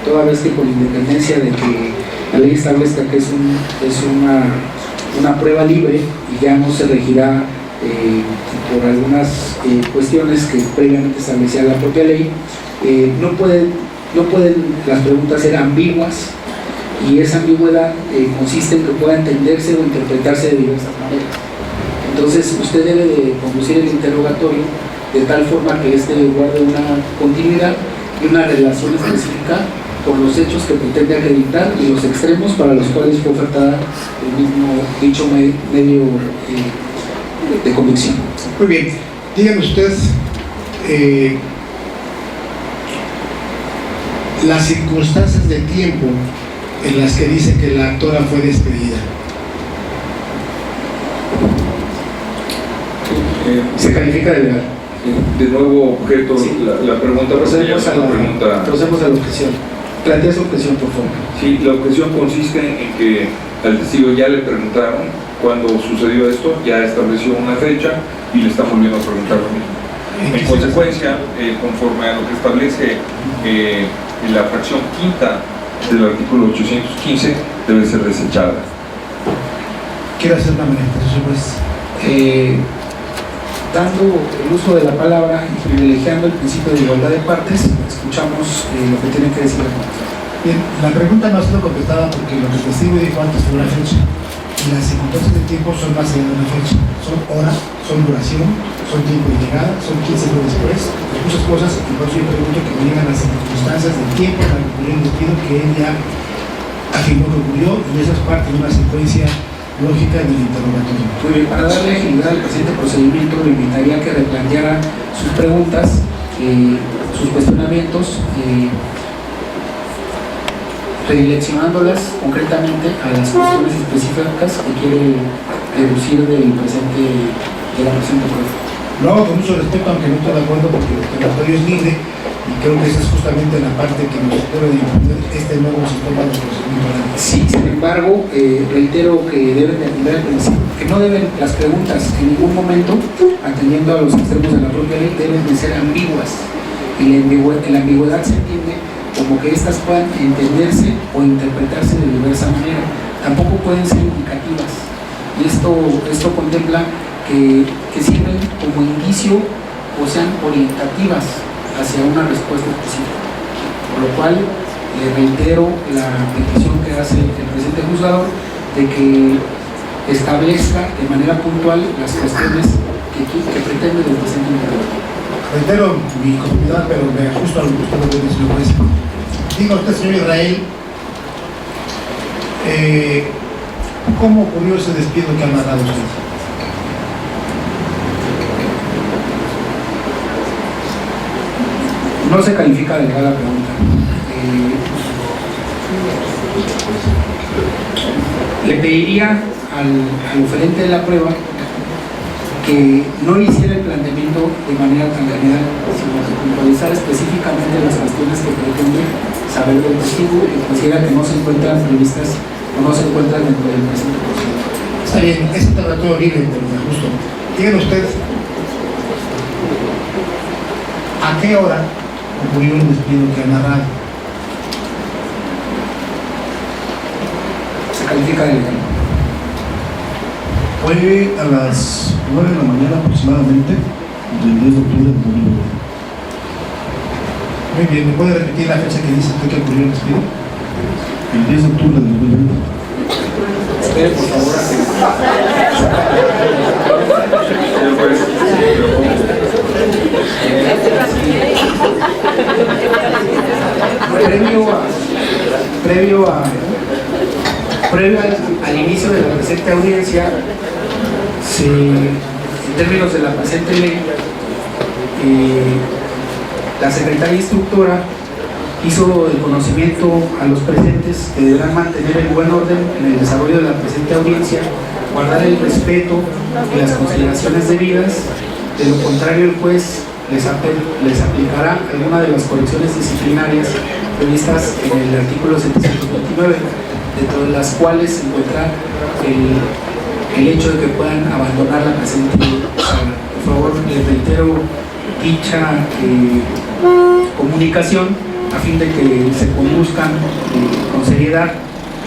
toda vez que con independencia de que la ley establezca que es una prueba libre y ya no se regirá por algunas cuestiones que previamente establecía la propia ley, no pueden las preguntas ser ambiguas, y esa ambigüedad consiste en que pueda entenderse o interpretarse de diversas maneras. Entonces usted debe de conducir el interrogatorio de tal forma que éste guarde una continuidad y una relación específica con los hechos que pretende acreditar y los extremos para los cuales fue ofertada el mismo dicho medio de convicción. Muy bien, dígame usted las circunstancias de tiempo en las que dice que la actora fue despedida. Se califica de legal. De nuevo, objeto, Sí. la pregunta Procedemos a la objeción. Plantea su objeción, por favor. Sí, la objeción consiste en que al testigo ya le preguntaron cuándo sucedió esto, ya estableció una fecha y le están volviendo a preguntar lo mismo. En consecuencia, conforme a lo que establece la fracción quinta del artículo 815, debe ser desechada. Quiero hacer una manifestación, pues. Dando el uso de la palabra y privilegiando el principio de igualdad de partes, escuchamos lo que tiene que decir la Comisión. Bien, la pregunta no ha sido completada porque lo que el testigo dijo antes fue una fecha y las circunstancias de tiempo son más allá de una fecha, son horas, son duración, son tiempo de llegada, son 15 días después, son muchas cosas, y por eso yo pregunto que me digan las circunstancias del tiempo en la que ocurrió el despido que él ya afirmó que ocurrió, y esa es parte de una secuencia lógica del interrogatorio. Muy bien, para darle agilidad al presente procedimiento, le invitaría a que replanteara sus preguntas, sus cuestionamientos, redireccionándolas concretamente a las cuestiones específicas que quiere deducir de la presente prueba. Lo hago con mucho respeto, aunque no estoy de acuerdo porque el interrogatorio es libre y creo que esa es justamente la parte que nos debe de imponer este nuevo sistema de procedimiento oral. Sí, sin embargo, reitero que deben de atender al principio, que no deben las preguntas en ningún momento, atendiendo a los extremos de la propia ley, deben de ser ambiguas, y la ambigüedad se entiende como que éstas puedan entenderse o interpretarse de diversa manera, tampoco pueden ser indicativas, y esto contempla que sirven como indicio o sean orientativas hacia una respuesta específica, por lo cual reitero la petición que hace el presente juzgador de que establezca de manera puntual las cuestiones que pretende del presente interrogatorio. Reitero mi conformidad, pero me ajusto a lo que usted me dice, señor juez. Diga usted, señor Israel, ¿Cómo ocurrió ese despido que ha narrado usted? No se califica de legal la pregunta. Le pediría al oferente de la prueba que no hiciera el planteamiento de manera tan general, sino que puntualizara específicamente las cuestiones que pretende saber del testigo y considera que no se encuentran previstas o no se encuentran dentro del presente procedimiento. Está bien, ese interrogatorio libre, pero me ajusto. Díganme usted, ¿a qué hora ocurrió el despido que ha narrado? Se califica de legal. Fue a las 9 de la mañana aproximadamente del 10 de octubre de 2009. Muy bien, ¿me puede repetir la fecha que dice usted que ocurrió el despido? El 10 de octubre de 2020. Espere, por favor, a que... Señor juez, previo al inicio de la presente audiencia, en términos de la presente ley, la secretaria instructora hizo el conocimiento a los presentes que deberán mantener el buen orden en el desarrollo de la presente audiencia, guardar el respeto y las consideraciones debidas. De lo contrario, el juez les aplicará alguna de las correcciones disciplinarias previstas en el artículo 729, dentro de las cuales se encuentra el hecho de que puedan abandonar la presente sala. Por favor, les reitero dicha comunicación a fin de que se conduzcan con seriedad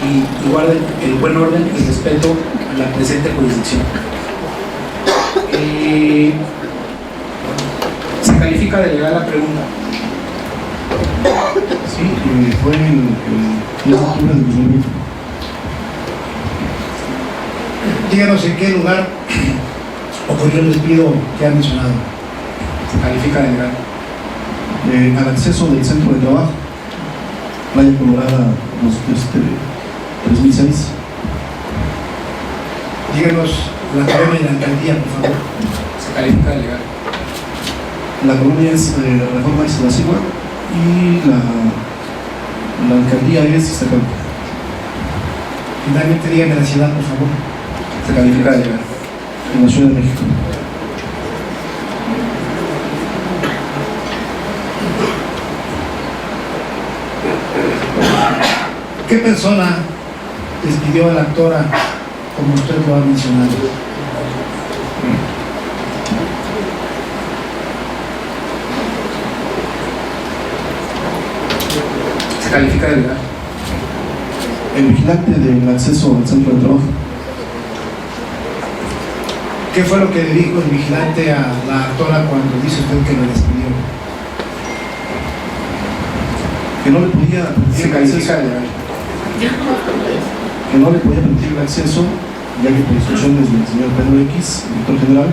y guarden el buen orden y respeto a la presente jurisdicción. Se califica de legal la pregunta. Sí, fue el 10 de octubre de 2020. Díganos en qué lugar ocurrió el despido que ha mencionado. Se califica de legal. Al acceso del centro de trabajo, Playa Colorada, 3006. Díganos la colonia y la alcaldía, por favor. Se califica de legal. La colonia es Reforma Isla Sigua y la alcaldía es Iztacalco. Finalmente, dígame la ciudad, por favor. Se califica de legal. En la Ciudad de México. ¿Qué persona despidió a la actora como usted lo ha mencionado? Se califica de legal. El vigilante del acceso al centro de trabajo. ¿Qué fue lo que le dijo el vigilante a la actora cuando dice usted que la despidió? Que no le podía permitir Se el califica acceso, de legal. que no le podía permitir el acceso, ya que por instrucciones del señor Pedro X, director general,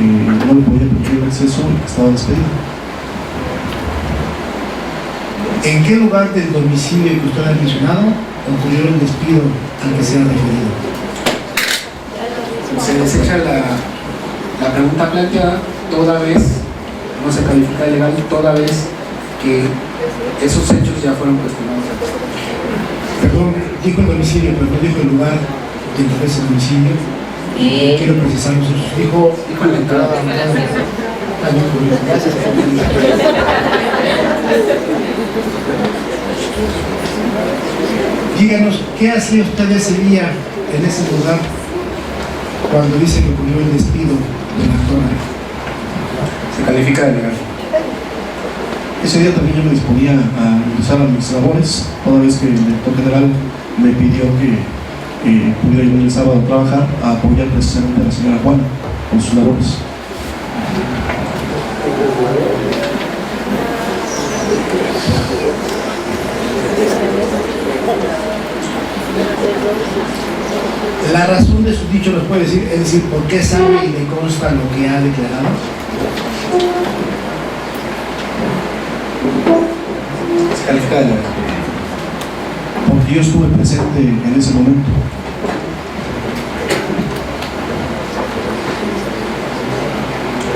no le podía permitir el acceso, estaba despedido. ¿En qué lugar del domicilio que usted ha mencionado ocurrió el despido al que se ha referido? Se desecha la pregunta planteada toda vez, no se califica de legal, toda vez que esos hechos ya fueron cuestionados. Perdón, dijo el domicilio, pero no dijo el lugar dentro de ese domicilio. Quiero precisar nosotros. Dijo en la entrada. Díganos, ¿qué hacía usted ese día en ese lugar cuando dice que ocurrió el despido de la actora? Se califica de legal. Ese día también yo me disponía a ingresar a mis labores, toda vez que el director general me pidió que pudiera ir el sábado a trabajar a apoyar precisamente a la señora Juana con sus labores. La razón de su dicho nos puede decir, es decir, ¿por qué sabe y le consta lo que ha declarado? Se califica de legal. Porque porque yo estuve presente en ese momento.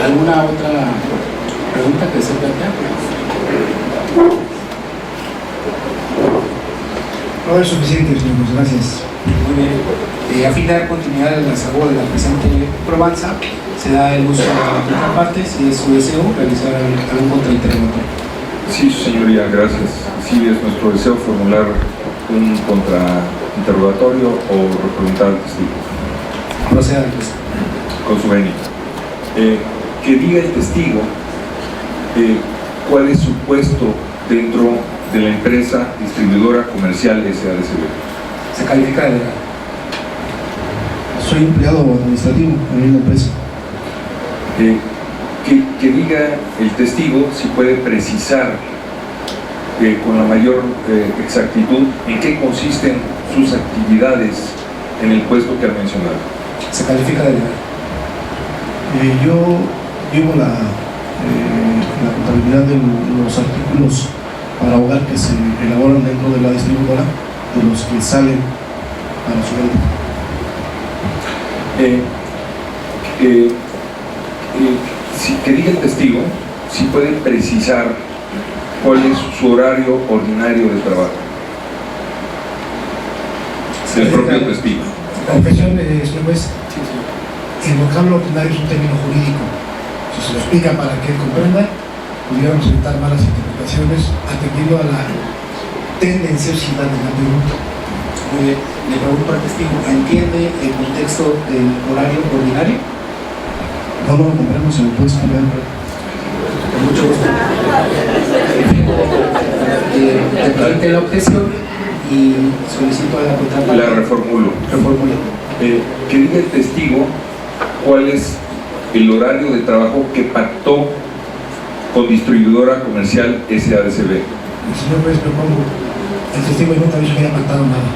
¿Alguna otra pregunta que se plantea? No es suficiente, señor juez, gracias. Muy bien. A fin de dar continuidad a la labor de la presente probanza, se da el uso a la contraparte, si es su deseo, realizar algún contrainterrogatorio. Sí, su señoría, gracias. Sí, es nuestro deseo formular un contrainterrogatorio o repreguntar al testigo. Proceda, pues. Con su venia. Que diga el testigo cuál es su puesto dentro de la empresa distribuidora comercial SADCB. Se califica de legal. Soy empleado administrativo en una empresa. Que diga el testigo si puede precisar con la mayor exactitud en qué consisten sus actividades en el puesto que ha mencionado. Se califica de legal. Yo llevo la contabilidad de los artículos para hogar que se elaboran dentro de la distribuidora, de los que salen para su venta. Que diga el testigo si puede precisar cuál es su horario ordinario de trabajo del propio testigo. Confesión, señor juez, el vocablo ordinario es un término jurídico. Si se lo explica para que él comprenda, pudiéramos evitar malas interpretaciones atendiendo a la tendenciosidad de la pregunta. Muy bien. Le pregunto al testigo, ¿entiende el contexto del horario ordinario? No lo comprendo, se me puede explicar. Con mucho gusto. Te planteo la objeción y solicito a la contraparte. La reformulo. Que diga el testigo cuál es el horario de trabajo que pactó con distribuidora comercial SADCB. Señor juez, propongo, el testigo nunca dijo que haya pactado nada.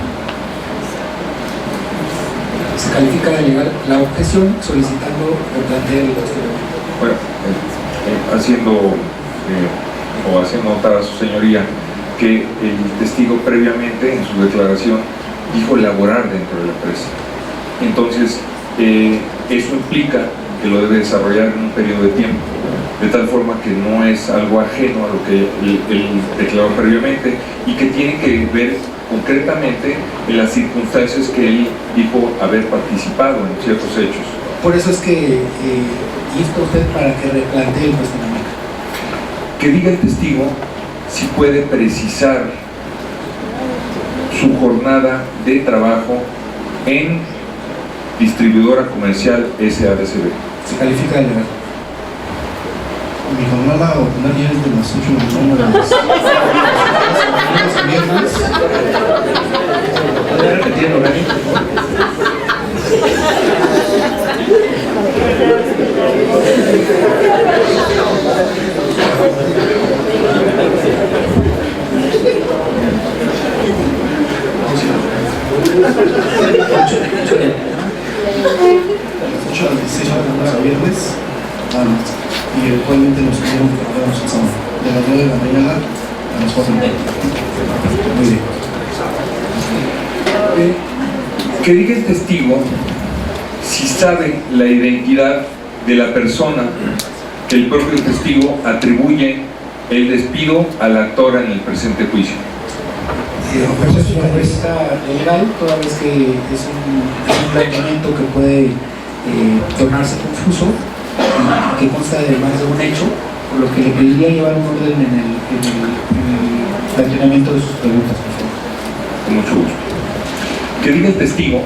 Se califica de legal la objeción solicitando el planteo del cuestionamiento. Bueno, haciendo notar a su señoría que el testigo previamente en su declaración dijo laborar dentro de la empresa. Entonces, eso implica que lo debe desarrollar en un periodo de tiempo, de tal forma que no es algo ajeno a lo que él declaró previamente y que tiene que ver concretamente en las circunstancias que él dijo haber participado en ciertos hechos. Por eso es que insto a usted para que replantee el cuestionamiento. Que diga el testigo si puede precisar su jornada de trabajo en distribuidora comercial SADCB. Se califica de legal. Mi jornada ordinaria es de las 8 de la mañana a los viernes. ¿Podría repetir el horario, por favor? A las 16 horas a viernes, y eventualmente nos tuvieron que trabajar el sábado, de las 9 de la mañana a las 4 de la tarde. Muy bien. Que diga el testigo si sabe la identidad de la persona que el propio testigo atribuye el despido a la actora en el presente juicio. Se califica de legal, toda vez que es un planteamiento que puede tornarse confuso y que consta de más de un hecho, por lo que le pediría llevar un orden en el planteamiento de sus preguntas, por favor. Con mucho gusto. Que diga el testigo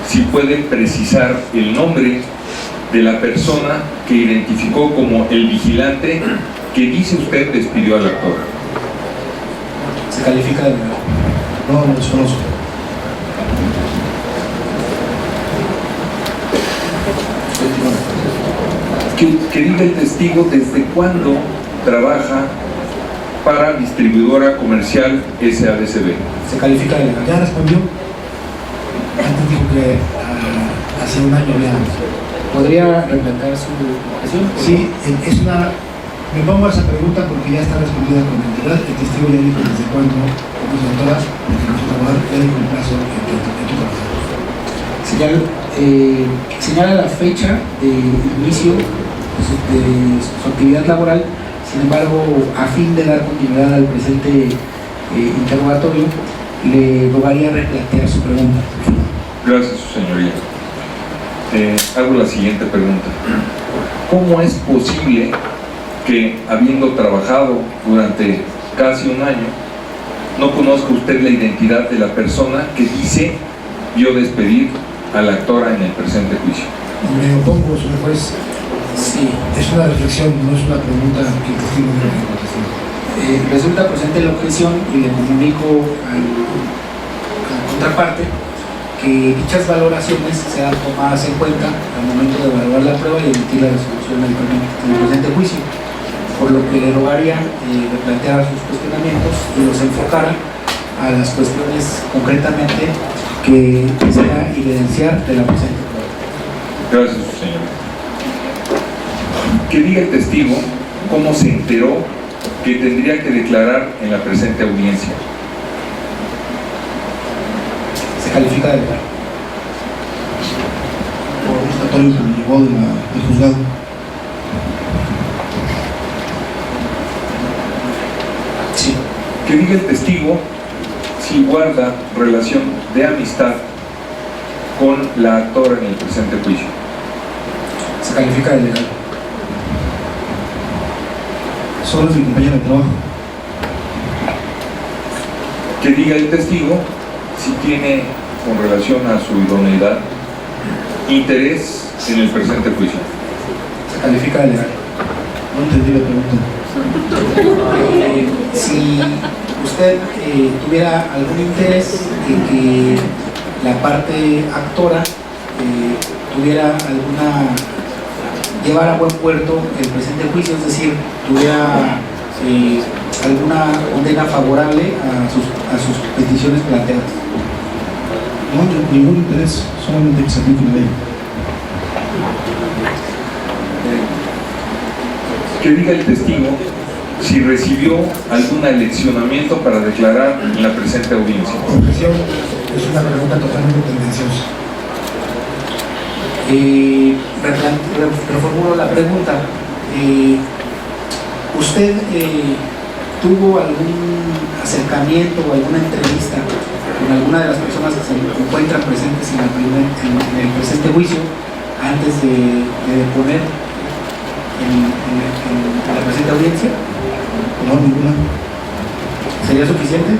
si puede precisar el nombre de la persona que identificó como el vigilante que dice usted despidió al actor. Se califica de legal. No, lo desconozco. Que diga el testigo desde cuándo trabaja para distribuidora comercial SADCB. Se califica de legal. Ya respondió. Antes dijo que hace un año ya. ¿Podría replantear su objeción? Sí, es una. Me pongo a esa pregunta porque ya está respondida con entidad. El testigo ya dijo desde cuándo, como doctora, porque nosotros laboral, ya dijo el plazo en tu trabajo. Señala la fecha de inicio de su actividad laboral. Sin embargo, a fin de dar continuidad al presente interrogatorio, le rogaría replantear su pregunta. Gracias, su señoría. Hago la siguiente pregunta. ¿Cómo es posible que, habiendo trabajado durante casi un año, no conozca usted la identidad de la persona que dice vio despedir a la actora en el presente juicio? Me opongo, señor juez. Sí. Es una reflexión, no es una pregunta que el testigo debe contestar. Resulta presente la objeción y le comunico a la contraparte que dichas valoraciones sean tomadas en cuenta al momento de evaluar la prueba y emitir la resolución del presente juicio, por lo que le rogaría replantear sus cuestionamientos y los enfocara a las cuestiones concretamente que desea evidenciar de la presente prueba. Gracias, su señor. Que diga el testigo cómo se enteró que tendría que declarar en la presente audiencia. Se califica de legal. Por un estatutorio que me llegó del juzgado. Sí. Que diga el testigo si guarda relación de amistad con la actora en el presente juicio. Se califica de legal. Solo es mi compañera de trabajo. Que diga el testigo si tiene, con relación a su idoneidad, interés en el presente juicio. Se califica de legal. No entendí la pregunta. Si usted tuviera algún interés en que la parte actora llevar a buen puerto el presente juicio, es decir, tuviera alguna condena favorable a sus peticiones planteadas. No, ningún interés, solamente que se aplique la ley. Que diga el testigo si recibió algún aleccionamiento para declarar en la presente audiencia. Objeción, es una pregunta totalmente tendenciosa. Reformulo la pregunta. ¿Usted tuvo algún acercamiento o alguna entrevista con alguna de las personas que se encuentran presentes en el presente juicio antes de deponer en la presente audiencia? No, ninguna. ¿Sería suficiente?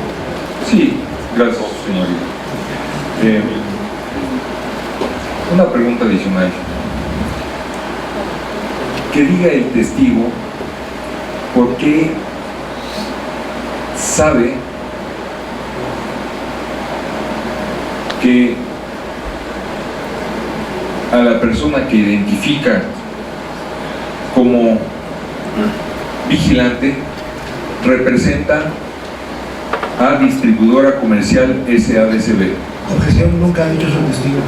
Sí, gracias, señorita. Una pregunta adicional. Que diga el testigo por qué sabe que a la persona que identifica como vigilante representa a Distribuidora Comercial SADCB. Objeción, nunca ha dicho su testigo.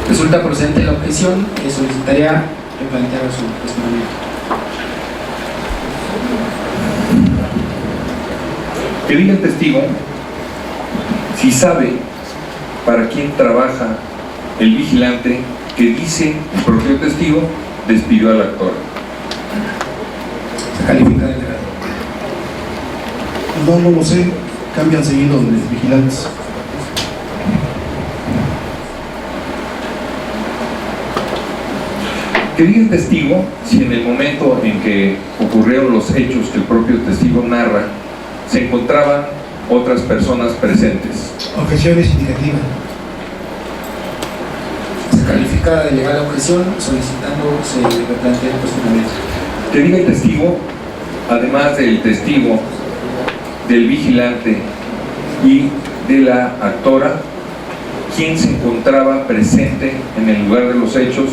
Resulta procedente la objeción, solicitaría replantear su cuestionamiento. Que diga el testigo si sabe para quién trabaja el vigilante que dice el propio testigo despidió al actor. Se califica de legal. No lo sé, cambian seguido de vigilantes. Que diga el testigo si en el momento en que ocurrieron los hechos que el propio testigo narra, se encontraban otras personas presentes. Objeción es indicativa. Se califica de legal la objeción, solicitando se replantee el cuestionamiento. Que diga el testigo, además del testigo, del vigilante y de la actora, quién se encontraba presente en el lugar de los hechos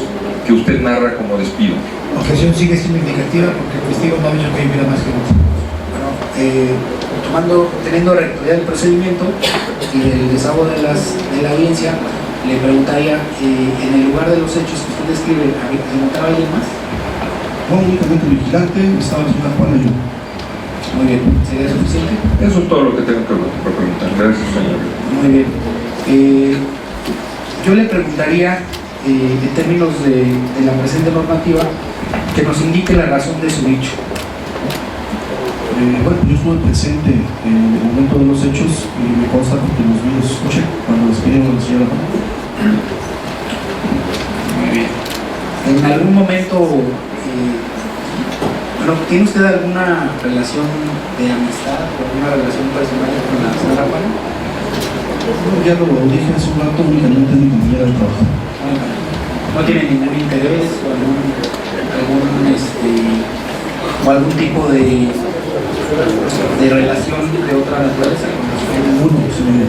que usted narra como despido. Objeción sigue siendo indicativa porque el testigo no ha dicho que hubiera más que uno. Bueno, teniendo rectoría del procedimiento y del desahogo de la audiencia, le preguntaría, en el lugar de los hechos que usted describe, ¿se encontraba alguien más? No, únicamente el vigilante, estaba en su campana y yo. Muy bien, ¿sería suficiente? Eso es todo lo que tengo que preguntar. Gracias, señor. Muy bien. Yo le preguntaría, en términos de la presente normativa, que nos indique la razón de su dicho. Bueno, yo estuve presente en el momento de los hechos y me consta porque los vi, los escuché cuando despidieron a la señora. Muy bien. ¿En algún momento, tiene usted alguna relación de amistad o alguna relación personal con la señora Juana? Ya lo dije hace un rato, únicamente es mi compañera de trabajo. ¿No tiene ningún interés o algún tipo de relación de otra naturaleza? Ninguno, señor.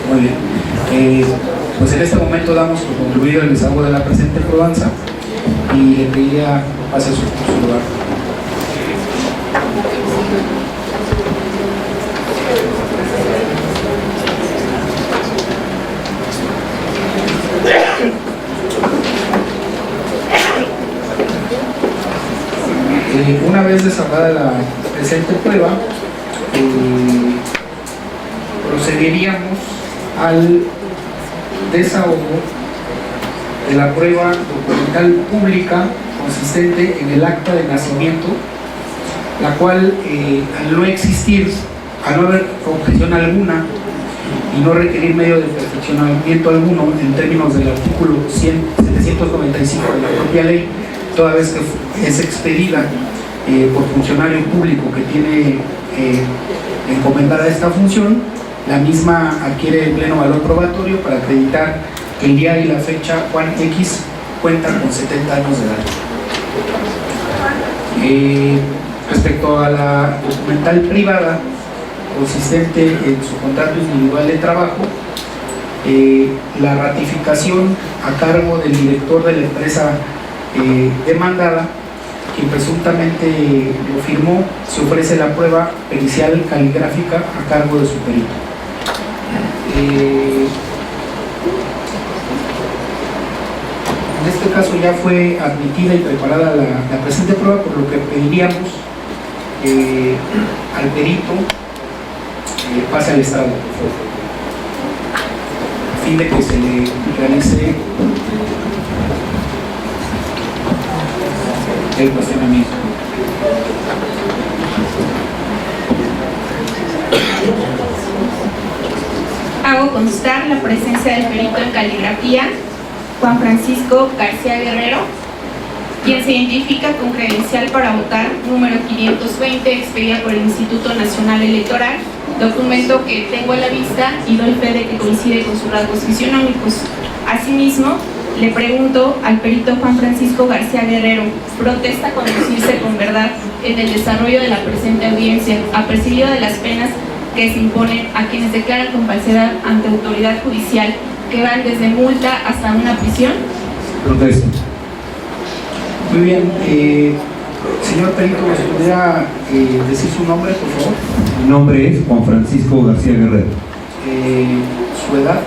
Muy bien. Pues en este momento damos por concluido el desahogo de la presente probanza y le pediría pase a su lugar. Una vez desahogada la presente prueba, procederíamos al desahogo de la prueba documental pública consistente en el acta de nacimiento, la cual, al no existir, al no haber objeción alguna y no requerir medio de perfeccionamiento alguno en términos del artículo 795 de la propia ley, toda vez que es expedida por funcionario público que tiene encomendada esta función, la misma adquiere pleno valor probatorio para acreditar que el día y la fecha Juan X cuenta con 70 años de edad. Respecto a la documental privada consistente en su contrato individual de trabajo, la ratificación a cargo del director de la empresa demandada, quien presuntamente lo firmó, se ofrece la prueba pericial caligráfica a cargo de su perito. En este caso ya fue admitida y preparada la presente prueba, por lo que pediríamos al perito pase al estrado, por favor, a fin de que se le realice el cuestionamiento. Hago constar la presencia del perito en caligrafía, Juan Francisco García Guerrero, quien se identifica con credencial para votar número 520, expedida por el Instituto Nacional Electoral, documento que tengo a la vista y doy fe de que coincide con sus rasgos fisionómicos. Asimismo, le pregunto al perito Juan Francisco García Guerrero, ¿protesta conducirse con verdad en el desarrollo de la presente audiencia, apercibido de las penas que se imponen a quienes declaran con falsedad ante autoridad judicial, que van desde multa hasta una prisión? Protesto. Muy bien. Señor perito, ¿nos podría decir su nombre, por favor? Mi nombre es Juan Francisco García Guerrero. ¿Su edad?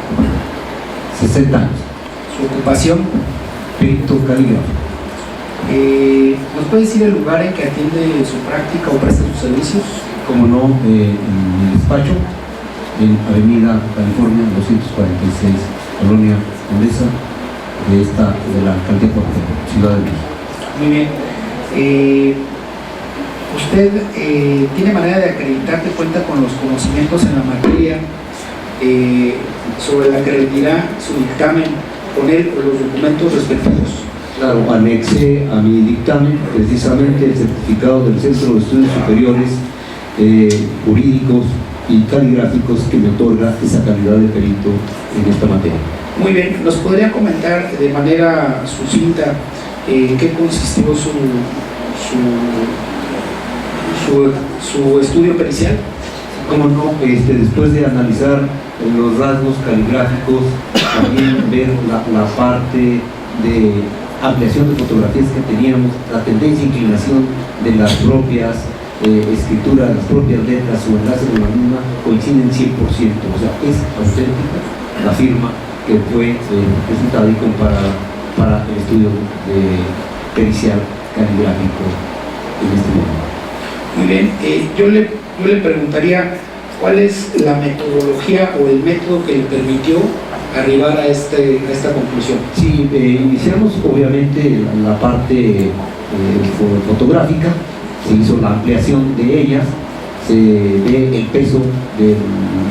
60 años. ¿Su ocupación? Perito calígrafo. ¿Nos puede decir el lugar en que atiende su práctica o presta sus servicios? Como no, en mi despacho, en Avenida California 246, Colonia Condesa, de la alcaldía de Ciudad de México. Muy bien. ¿Usted tiene manera de acreditar que cuenta con los conocimientos en la materia sobre la que rendirá su dictamen con él o los documentos respectivos? Claro, anexé a mi dictamen precisamente el certificado del Centro de Estudios Superiores Jurídicos y Caligráficos que me otorga esa calidad de perito en esta materia. Muy bien, ¿nos podría comentar de manera sucinta qué consistió su estudio pericial? Como no, después de analizar los rasgos caligráficos, también ver la parte de ampliación de fotografías que teníamos, la tendencia e inclinación de las propias escrituras, las propias letras o enlaces de la misma coinciden 100%, o sea, es auténtica la firma que fue presentada y comparada para el estudio pericial caligráfico en este momento. Muy bien, yo le preguntaría cuál es la metodología o el método que le permitió arribar a esta conclusión. Sí, iniciamos obviamente la parte fotográfica, se hizo la ampliación de ellas, se ve el peso del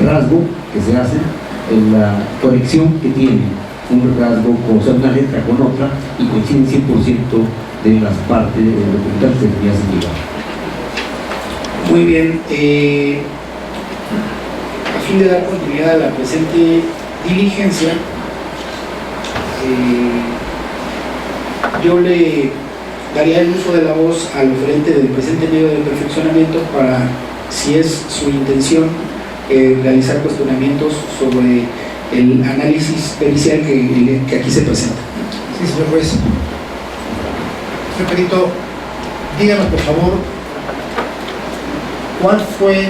rasgo que se hace, en la conexión que tiene un rasgo, o sea, una letra con otra, y coinciden 100% de las partes del documental que debería llevar. Muy bien, a fin de dar continuidad a la presente diligencia, yo le daría el uso de la voz al oferente del presente medio de perfeccionamiento para, si es su intención, realizar cuestionamientos sobre el análisis pericial que aquí se presenta. Sí, señor juez. Señor perito, díganos por favor, ¿cuál fue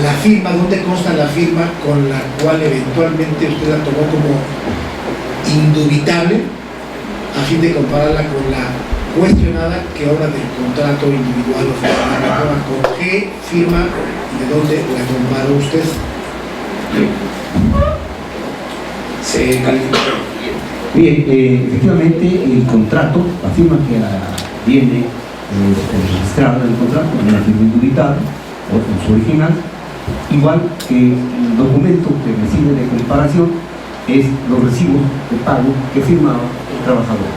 la firma, dónde consta la firma con la cual eventualmente usted la tomó como indubitable a fin de compararla con la cuestionada que obra del contrato individual o formal? ¿Con qué firma y de dónde la comparó usted? Se califica. Bien, efectivamente el contrato, la firma que viene registrada en el contrato, en la firma indubitable o en su original, igual que el documento que recibe de comparación es los recibos de pago que firmaba el trabajador.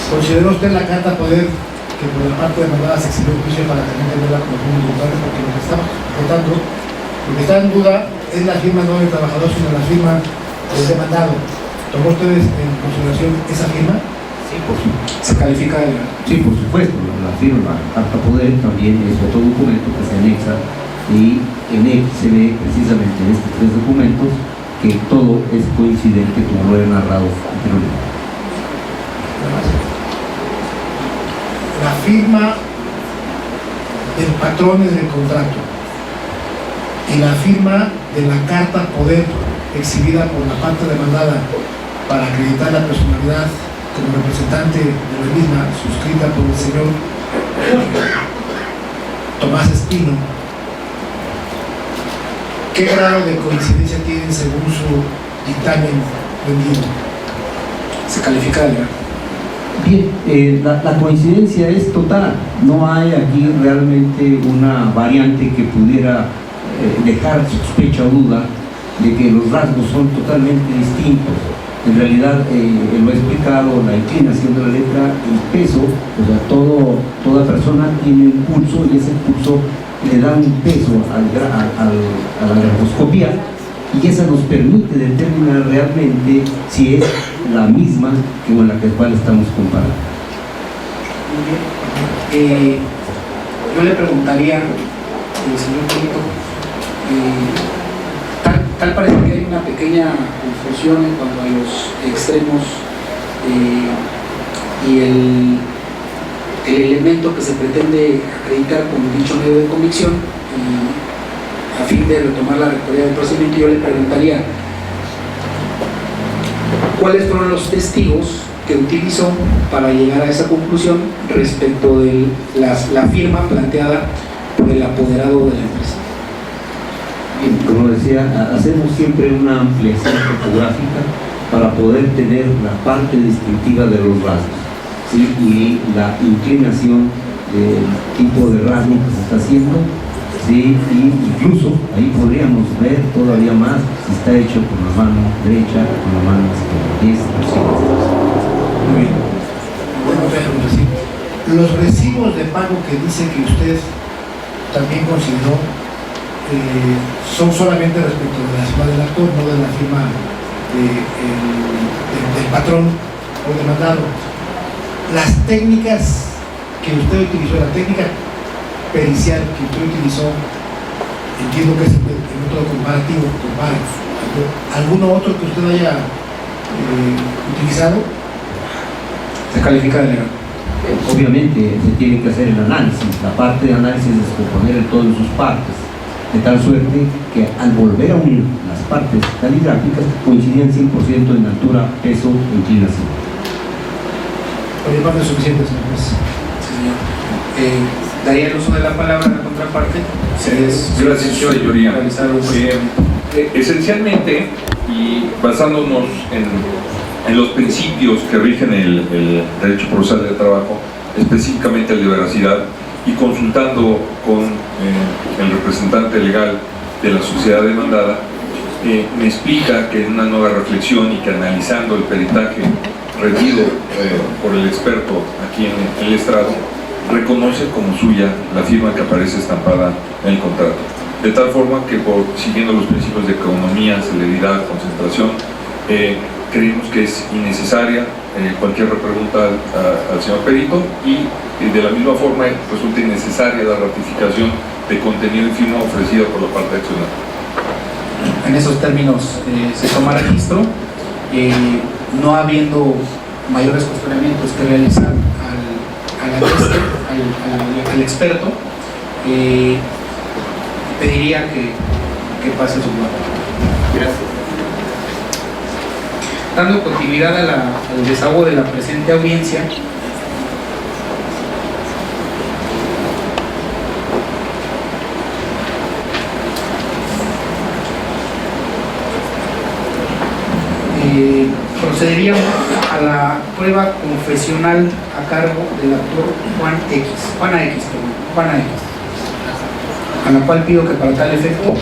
¿Consideró usted la carta poder que por la parte demandada se exhibió un juicio para también tenerla como firma indubitable? Porque lo que estamos votando, lo que está en duda es la firma no del trabajador, sino la firma del demandado. ¿Tomó ustedes en consideración esa firma? Sí, por supuesto. Se califica de... Sí, por supuesto, la firma, la carta poder también es otro documento que se anexa y en él se ve precisamente en estos tres documentos que todo es coincidente como lo he narrado anteriormente. La firma del patrón en el contrato y la firma de la carta poder exhibida por la parte demandada para acreditar la personalidad como representante de la misma, suscrita por el señor Tomás Espino, ¿qué grado de coincidencia tienen según su dictamen vendido? Se califica de... Bien, la coincidencia es total, no hay aquí realmente una variante que pudiera dejar sospecha o duda de que los rasgos son totalmente distintos. En realidad, lo he explicado, la inclinación de la letra, el peso, o sea, toda persona tiene un pulso y ese pulso le da un peso a la grafoscopía y esa nos permite determinar realmente si es la misma que con la cual estamos comparando. Yo le preguntaría, señor Polito, tal parece que hay una pequeña confusión en cuanto a los extremos y el elemento que se pretende acreditar como dicho medio de convicción. A fin de retomar la rectoría del procedimiento, yo le preguntaría cuáles fueron los testigos que utilizó para llegar a esa conclusión respecto de la firma planteada por el apoderado de la empresa. Bien, como decía, hacemos siempre una ampliación fotográfica para poder tener la parte distintiva de los rasgos, ¿sí? Y la inclinación del tipo de rasgo que se está haciendo, ¿sí? Y incluso ahí podríamos ver todavía más si está hecho con la mano derecha o con la mano izquierda. Muy bien. Bueno, los recibos de pago que dice que usted también consideró son solamente respecto de la firma del actor, no de la firma del patrón o demandado. Las técnicas que usted utilizó, la técnica pericial que usted utilizó, entiendo que es el método comparativo, ¿alguno otro que usted haya utilizado? Se califica de legal. Obviamente se tiene que hacer el análisis, la parte de análisis es componer el todo en sus partes, de tal suerte que al volver a unir las partes caligráficas coincidían 100% en altura, peso e inclinación. Por mi parte es suficiente, señor juez. Sí, señor. Daría el uso de la palabra a la contraparte. Gracias, señoría. Realizar un Esencialmente, y basándonos en los principios que rigen el derecho procesal del trabajo, específicamente el de veracidad, y consultando con el representante legal de la sociedad demandada, me explica que en una nueva reflexión y que analizando el peritaje rendido por el experto aquí en el estrado, reconoce como suya la firma que aparece estampada en el contrato. De tal forma que, siguiendo los principios de economía, celeridad, concentración, creemos que es innecesaria cualquier repregunta al señor perito, y de la misma forma resulta innecesaria la ratificación de contenido y firma ofrecida por la parte accionaria. En esos términos se toma registro, no habiendo mayores cuestionamientos que realizar al experto, pediría que pase su lugar. Gracias. Dando continuidad al desahogo de la presente audiencia, procederíamos a la prueba confesional a cargo del actor Juana X, a la cual pido que para tal efecto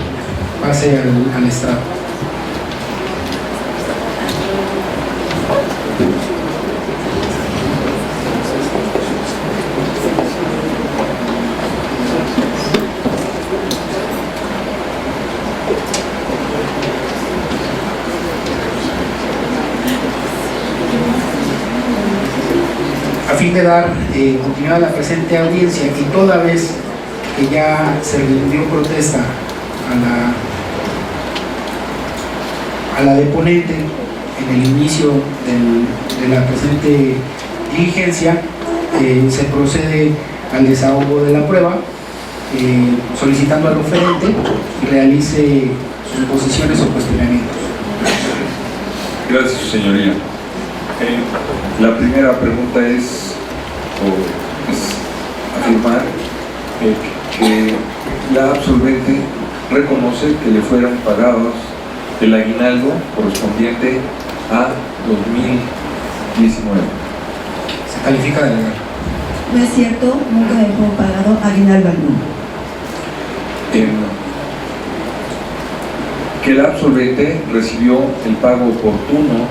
pase al estrado. A fin de dar continuidad a la presente audiencia, y toda vez que ya se rindió protesta a la deponente en el inicio de la presente diligencia, se procede al desahogo de la prueba, solicitando al oferente que realice sus posiciones o cuestionamientos. Gracias, señoría. La primera pregunta es afirmar que la absolvente reconoce que le fueron pagados el aguinaldo correspondiente a 2019. Se califica de legal. No es cierto, nunca me fue pagado aguinaldo alguno. Que la absolvente recibió el pago oportuno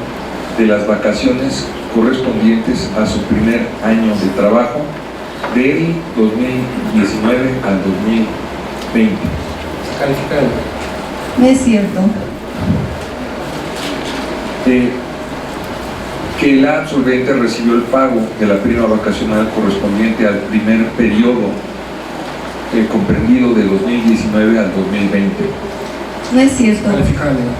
de las vacaciones correspondientes a su primer año de trabajo del 2019 al 2020. Se califica de legal. No es cierto. Que la absolvente recibió el pago de la prima vacacional correspondiente al primer periodo comprendido de 2019 al 2020. No es cierto. Se califica de legal.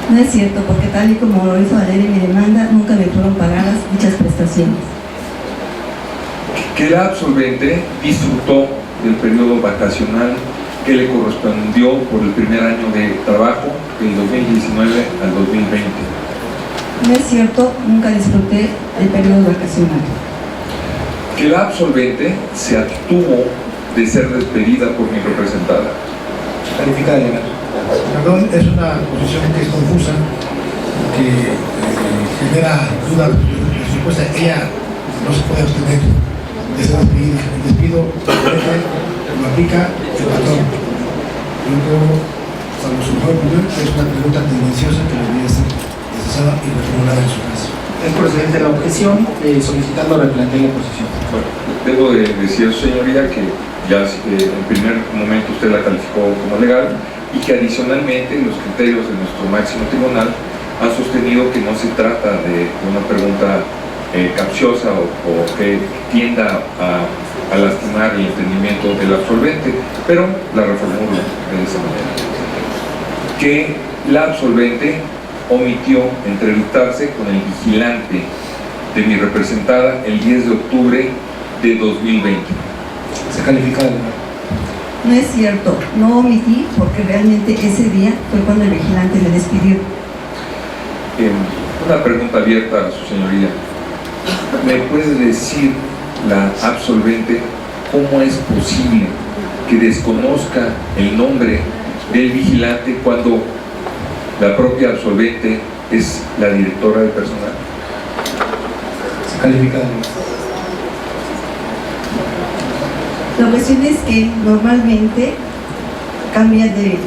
No es cierto, porque tal y como lo hizo valer en mi demanda, nunca me fueron pagadas dichas prestaciones. Que la absolvente disfrutó del periodo vacacional que le correspondió por el primer año de trabajo del 2019 al 2020. No es cierto, nunca disfruté del periodo vacacional. Que la absolvente se abstuvo de ser despedida por mi representada. Se califica de legal. Perdón, es una posición que es confusa, que genera dudas de su respuesta. Ella no se puede abstener de ser despedida. El despido lo aplica el patrón. Yo creo, salvo su mejor opinión, que es una pregunta tendenciosa que debería ser procesada y reformulada en su caso. Es procedente la objeción, solicitando replantear la posición. Bueno, debo de decir, señoría, que ya en primer momento usted la calificó como legal, y que adicionalmente los criterios de nuestro máximo tribunal han sostenido que no se trata de una pregunta capciosa o que tienda a lastimar el entendimiento del absolvente, pero la reformulo de esa manera. Que la absolvente omitió entrevistarse con el vigilante de mi representada el 10 de octubre de 2020. Se califica de legal. No es cierto, no omití porque realmente ese día fue cuando el vigilante me despidió. Una pregunta abierta a su señoría. ¿Me puede decir la absolvente, ¿cómo es posible que desconozca el nombre del vigilante cuando la propia absolvente es la directora de personal? Se califica de La cuestión es que normalmente cambian de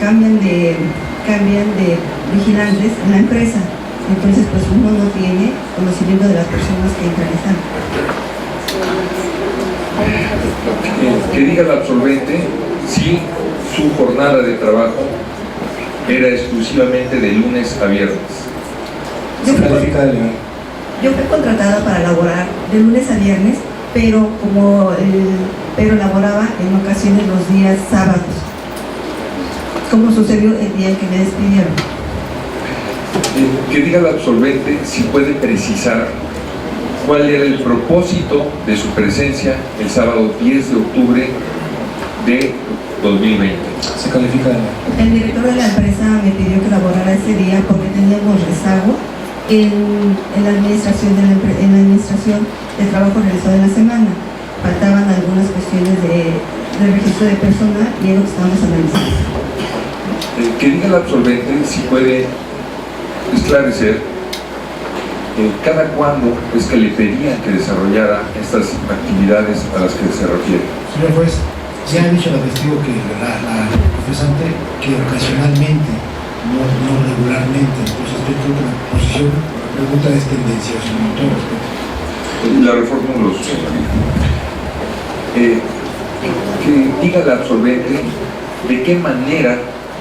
vigilantes en la empresa, entonces pues uno no tiene conocimiento de las personas que ingresan. Que diga la absolvente si su jornada de trabajo era exclusivamente de lunes a viernes. Yo fui contratada para laborar de lunes a viernes, pero laboraba en ocasiones los días sábados, como sucedió el día en que me despidieron. Que diga la absolvente si puede precisar cuál era el propósito de su presencia el sábado 10 de octubre de 2020. Se califica de El director de la empresa me pidió que laborara ese día porque teníamos rezago en la administración del trabajo realizado en la semana. Faltaban algunas cuestiones de registro de personal y es lo que estamos analizando. Que diga la absolvente si puede esclarecer cada cuándo es que le pedían que desarrollara estas actividades a las que se refiere. Señor juez, ya ha dicho la testigo que la profesante que ocasionalmente, no regularmente, entonces yo creo que la posición, la pregunta es tendenciosa, con todo respeto. La reformulo, que diga la absolvente de qué manera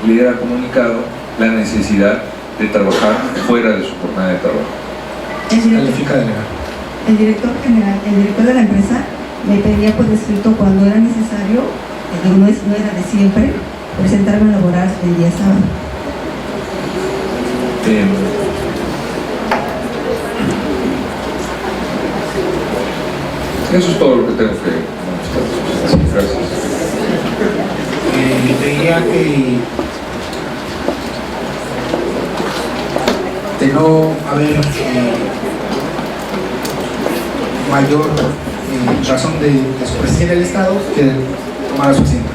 le era comunicado la necesidad de trabajar fuera de su jornada de trabajo. El director de la empresa me pedía por escrito cuando era necesario, no era de siempre, presentarme a laborar el día sábado. Eso es todo lo que tengo que manifestar. Gracias. Diría que de no haber mayor razón de su presencia en el Estado, que tomara su asiento.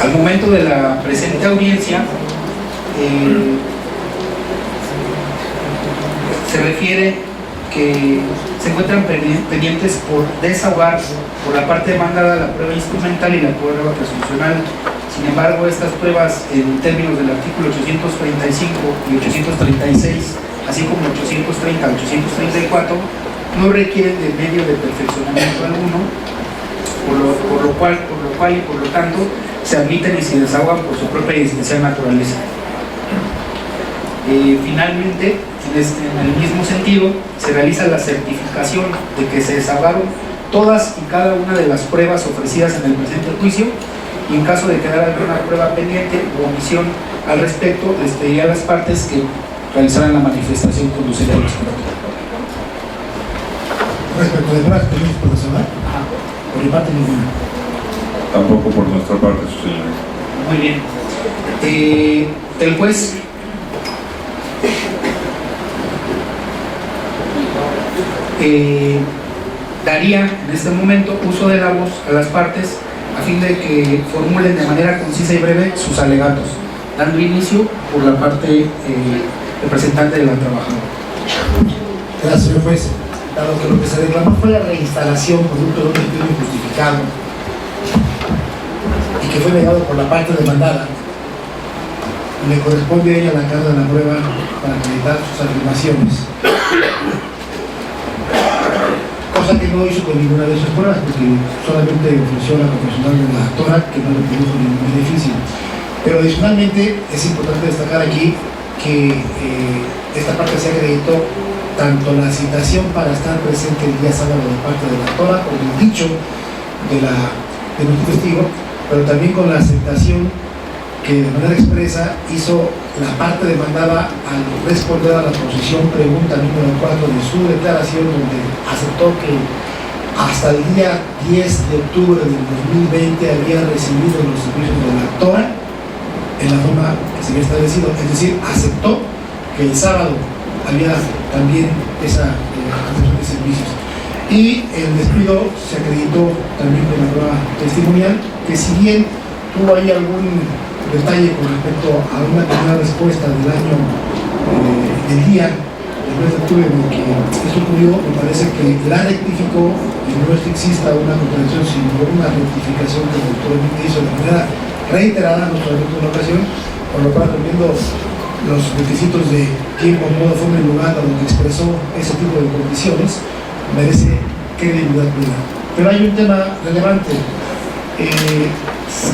Al momento de la presente audiencia, se refiere que se encuentran pendientes por desahogar por la parte demandada la prueba instrumental y la prueba presuncional. Sin embargo, estas pruebas en términos del artículo 835 y 836, así como 830 y 834, no requieren de medio de perfeccionamiento alguno, por lo cual y por lo tanto se admiten y se desahogan por su propia y especial naturaleza. Finalmente, en el mismo sentido, se realiza la certificación de que se desahogaron todas y cada una de las pruebas ofrecidas en el presente juicio, y en caso de quedar alguna prueba pendiente o omisión al respecto, les pediría a las partes que realizaran la manifestación conducida al respecto. Respecto de pruebas pendientes por desahogar, por mi parte ninguna. Tampoco por nuestra parte, su señoría. Muy bien. El juez daría en este momento uso de la voz a las partes a fin de que formulen de manera concisa y breve sus alegatos, dando inicio por la parte representante de la trabajadora. Gracias, señor juez. Dado que lo que se reclamó fue la reinstalación producto de un despido injustificado y que fue negado por la parte demandada, le corresponde a ella la carga de la prueba para acreditar sus afirmaciones. Cosa que no hizo con ninguna de sus pruebas, porque solamente ofreció la profesional de la actora, que no le produjo ningún beneficio. Pero adicionalmente es importante destacar aquí que esta parte se acreditó tanto la citación para estar presente el día sábado de parte de la actora, con el dicho de nuestro testigo, pero también con la aceptación que de manera expresa hizo la parte demandada al responder a la posición pregunta número 4 de su declaración, donde aceptó que hasta el día 10 de octubre del 2020 había recibido los servicios de la Actora en la forma que se había establecido, es decir, aceptó que el sábado había también esa aceptación de servicios. Y el despido se acreditó también con la prueba testimonial, que si bien tuvo ahí algún detalle con respecto a una primera respuesta del año del día del mes de octubre en el que esto ocurrió, me parece que la rectificó, y no es que exista una contradicción, sino una rectificación que el doctor hizo de manera reiterada en nuestra ocasión, por lo cual, viendo los requisitos de tiempo, modo, forma y lugar a donde expresó ese tipo de condiciones, merece credibilidad plena. Pero hay un tema relevante.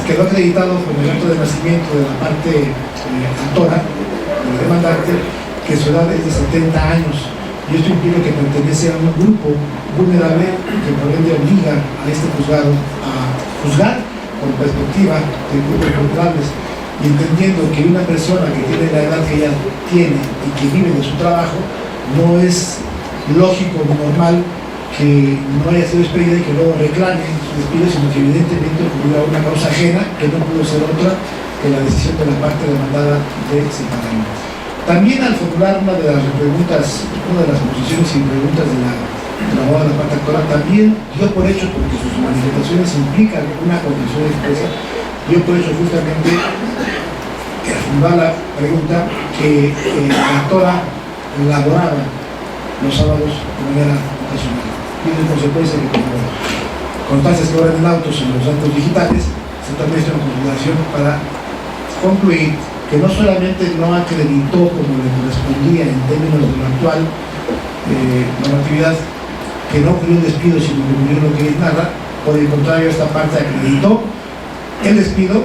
Quedó acreditado con el acto de nacimiento de la parte actora, de la demandante, que su edad es de 70 años. Y esto implica que pertenece a un grupo vulnerable que por ende obliga a este juzgado a juzgar con perspectiva de grupos vulnerables, y entendiendo que una persona que tiene la edad que ella tiene y que vive de su trabajo, no es lógico ni normal que no haya sido despedida y que luego reclame su despido, sino que evidentemente ocurrió una causa ajena que no pudo ser otra que la decisión de la parte demandada de separarlo. También al formular una de las preguntas, una de las posiciones y preguntas de la abogada de la parte actora, también dio por hecho, porque sus manifestaciones implican una condición expresa, dio por hecho justamente que al formular la pregunta que la actora laboraba los sábados de manera ocasional. Y en consecuencia que como constancias que ahora en autos en los datos digitales se tome esto en consideración para concluir que no solamente no acreditó como le correspondía en términos de la actual normatividad que no ocurrió un despido, sino que ocurrió lo que es nada, por el contrario, esta parte acreditó el despido,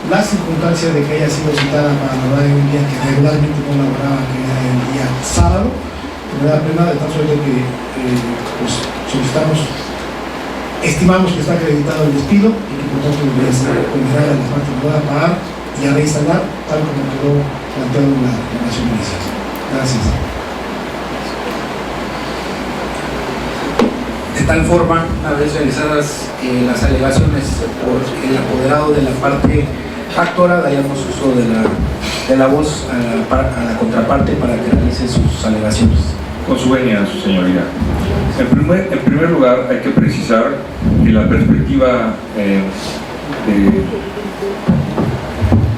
la circunstancia de que haya sido citada para laborar en un día que regularmente no laboraba, que era el día sábado, de manera plena, de tal suerte que pues estimamos que está acreditado el despido y que por tanto debería ser condenada a la parte privada a pagar y a reinstalar tal como quedó planteado en la relación inicial. Gracias. De tal forma, una vez realizadas las alegaciones por el apoderado de la parte actora, daríamos uso de la voz a la contraparte para que realice sus alegaciones. Con su venia, su señoría. En primer lugar, hay que precisar que la perspectiva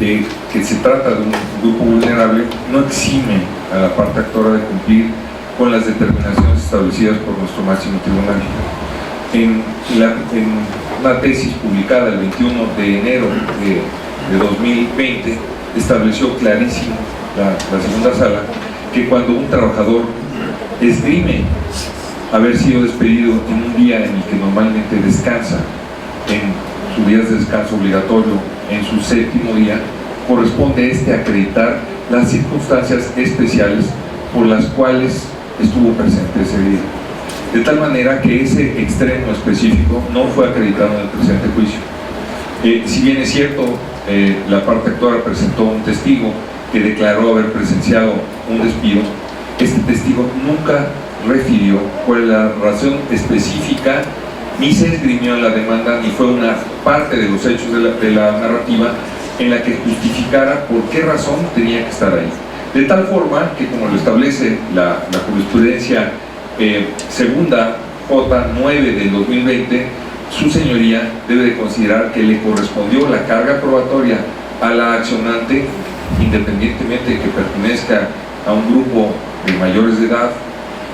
de que se trata de un grupo vulnerable no exime a la parte actora de cumplir con las determinaciones establecidas por nuestro máximo tribunal. En una tesis publicada el 21 de enero de 2020 estableció clarísimo la segunda sala que cuando un trabajador esgrime haber sido despedido en un día en el que normalmente descansa, en sus días de descanso obligatorio, en su séptimo día, corresponde acreditar las circunstancias especiales por las cuales estuvo presente ese día. De tal manera que ese extremo específico no fue acreditado en el presente juicio. Si bien es cierto, la parte actora presentó un testigo que declaró haber presenciado un despido, este testigo nunca refirió cuál es la razón específica, ni se esgrimió en la demanda, ni fue una parte de los hechos de la narrativa en la que justificara por qué razón tenía que estar ahí. De tal forma que, como lo establece la jurisprudencia segunda J9 del 2020, su señoría debe de considerar que le correspondió la carga probatoria a la accionante, independientemente de que pertenezca a un grupo de mayores de edad,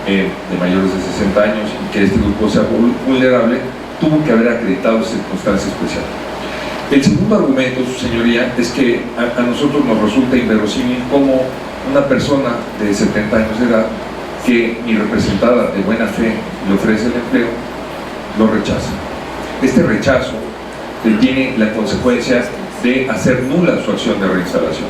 de mayores de 60 años, y que este grupo sea vulnerable, tuvo que haber acreditado circunstancia especial. El segundo argumento, su señoría, es que a nosotros nos resulta inverosímil cómo una persona de 70 años de edad, que mi representada de buena fe le ofrece el empleo, lo rechaza. Este rechazo tiene la consecuencia de hacer nula su acción de reinstalación.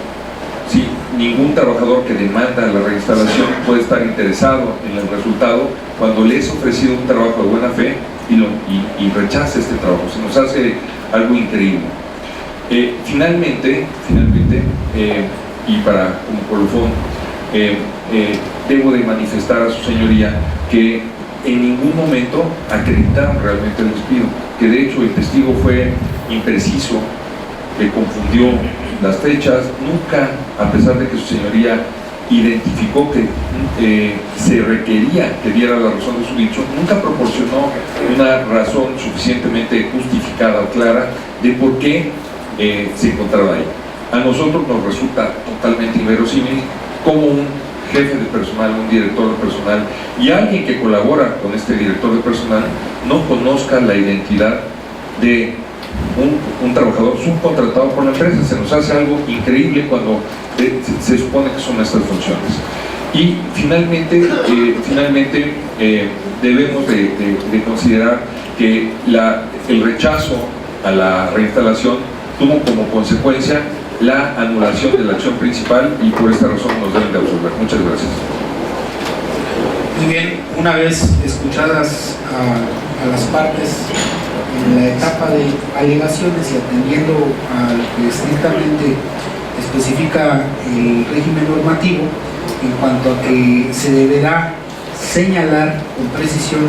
Sí, ningún trabajador que demanda la reinstalación puede estar interesado en el resultado cuando le es ofrecido un trabajo de buena fe y rechaza este trabajo. Se nos hace algo increíble. Finalmente, y para como colofón, debo de manifestar a su señoría que en ningún momento acreditaron realmente el despido, que de hecho el testigo fue impreciso, que confundió las fechas, nunca, a pesar de que su señoría identificó que se requería que diera la razón de su dicho, nunca proporcionó una razón suficientemente justificada o clara de por qué se encontraba ahí. A nosotros nos resulta totalmente inverosímil como un jefe de personal, un director de personal y alguien que colabora con este director de personal no conozca la identidad de un trabajador subcontratado por la empresa. Se nos hace algo increíble cuando se supone que son nuestras funciones. Y finalmente debemos de considerar que el rechazo a la reinstalación tuvo como consecuencia la anulación de la acción principal y por esta razón nos deben de absolver. Muchas gracias. Muy bien, una vez escuchadas a las partes en la etapa de alegaciones y atendiendo a lo que estrictamente especifica el régimen normativo en cuanto a que se deberá señalar con precisión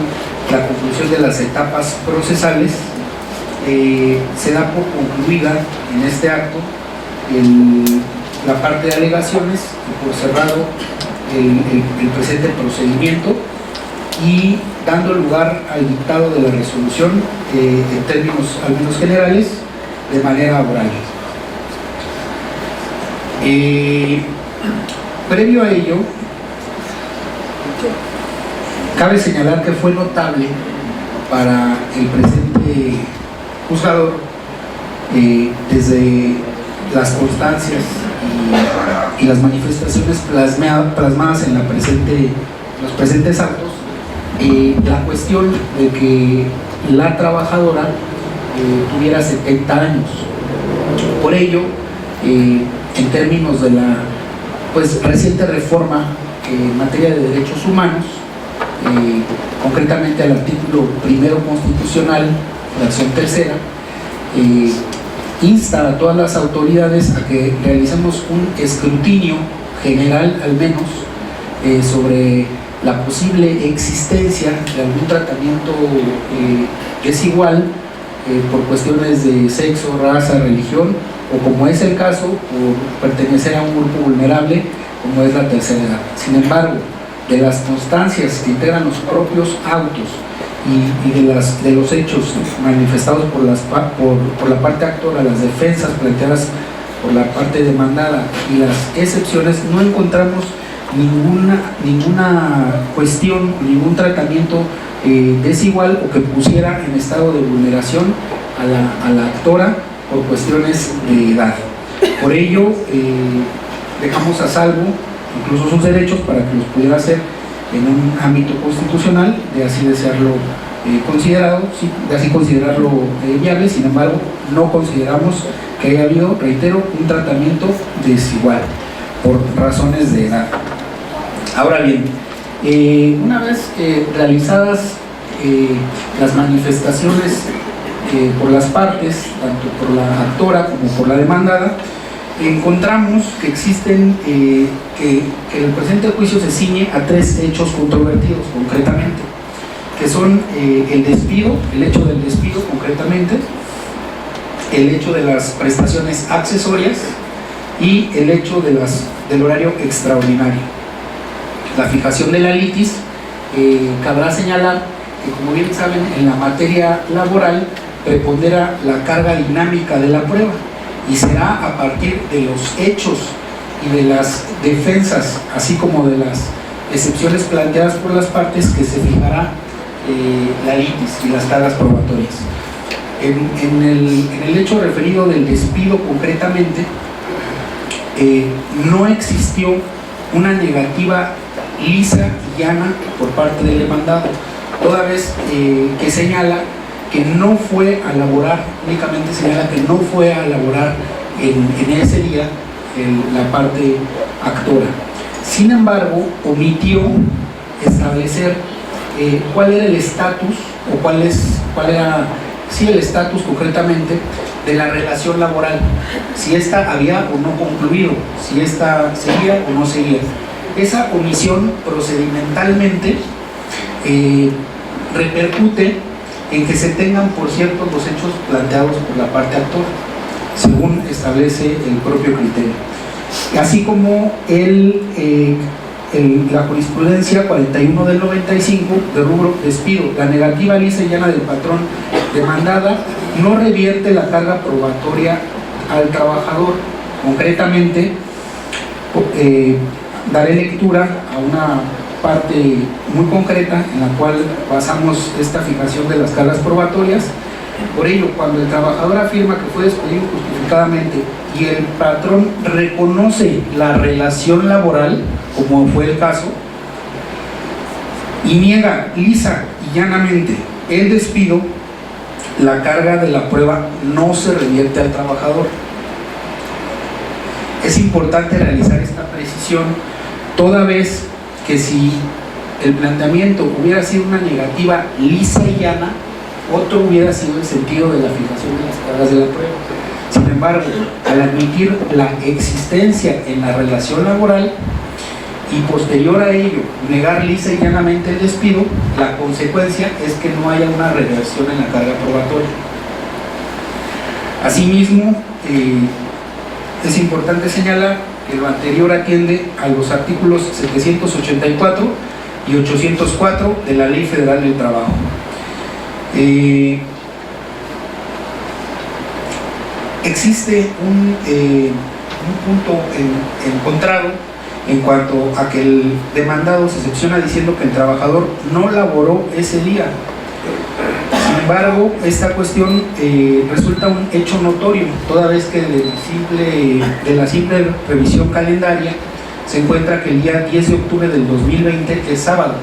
la conclusión de las etapas procesales, se da por concluida en este acto la parte de alegaciones y por cerrado el presente procedimiento, y dando lugar al dictado de la resolución en términos al menos generales de manera oral. Previo a ello, cabe señalar que fue notable para el presente juzgador, desde las constancias y las manifestaciones plasmadas en los presentes actos, la cuestión de que la trabajadora tuviera 70 años. Por ello, en términos de la reciente reforma en materia de derechos humanos, concretamente al artículo 1 constitucional, fracción tercera, insta a todas las autoridades a que realicemos un escrutinio general, al menos, sobre la posible existencia de algún tratamiento desigual por cuestiones de sexo, raza, religión, o como es el caso, por pertenecer a un grupo vulnerable, como es la tercera edad. Sin embargo, de las constancias que integran los propios autos y de los hechos manifestados por la parte actora, las defensas planteadas por la parte demandada y las excepciones, no encontramos ninguna cuestión, ningún tratamiento desigual o que pusiera en estado de vulneración a la actora por cuestiones de edad. Por ello, dejamos a salvo incluso sus derechos para que los pudiera hacer en un ámbito constitucional, de así desearlo considerado, sí, de así considerarlo viable. Sin embargo, no consideramos que haya habido, reitero, un tratamiento desigual por razones de edad. Ahora bien, una vez realizadas las manifestaciones por las partes, tanto por la actora como por la demandada, encontramos que existen, que el presente juicio se ciñe a 3 hechos controvertidos concretamente, que son el despido, el hecho del despido concretamente, el hecho de las prestaciones accesorias y el hecho del horario extraordinario. La fijación de la litis, cabrá señalar que, como bien saben, en la materia laboral prepondera la carga dinámica de la prueba y será a partir de los hechos y de las defensas, así como de las excepciones planteadas por las partes, que se fijará la litis y las cargas probatorias. En el hecho referido del despido concretamente, no existió una negativa lisa y llana por parte del demandado, toda vez que señala que no fue a laborar, únicamente señala que no fue a laborar en ese día la parte actora. Sin embargo, omitió establecer cuál era el estatus, o cuál era el estatus concretamente de la relación laboral, si esta había o no concluido, si esta seguía o no seguía. Esa omisión procedimentalmente repercute en que se tengan por ciertos los hechos planteados por la parte actora, según establece el propio criterio. Así como la jurisprudencia 41 del 95 de rubro despido, la negativa lisa y llana del patrón demandada no revierte la carga probatoria al trabajador. Concretamente, daré lectura a una parte muy concreta en la cual basamos esta fijación de las cargas probatorias. Por ello, cuando el trabajador afirma que fue despedido injustificadamente y el patrón reconoce la relación laboral, como fue el caso, y niega lisa y llanamente el despido, la carga de la prueba no se revierte al trabajador. Es importante realizar esta precisión, toda vez que si el planteamiento hubiera sido una negativa lisa y llana, otro hubiera sido el sentido de la fijación de las cargas de la prueba. Sin embargo, al admitir la existencia en la relación laboral y posterior a ello negar lisa y llanamente el despido, la consecuencia es que no haya una reversión en la carga probatoria. Asimismo, es importante señalar que lo anterior atiende a los artículos 784 y 804 de la Ley Federal del Trabajo. Existe un punto encontrado en cuanto a que el demandado se excepciona diciendo que el trabajador no laboró ese día. Sin embargo, esta cuestión resulta un hecho notorio, toda vez que de la simple revisión calendaria se encuentra que el día 10 de octubre del 2020 es sábado.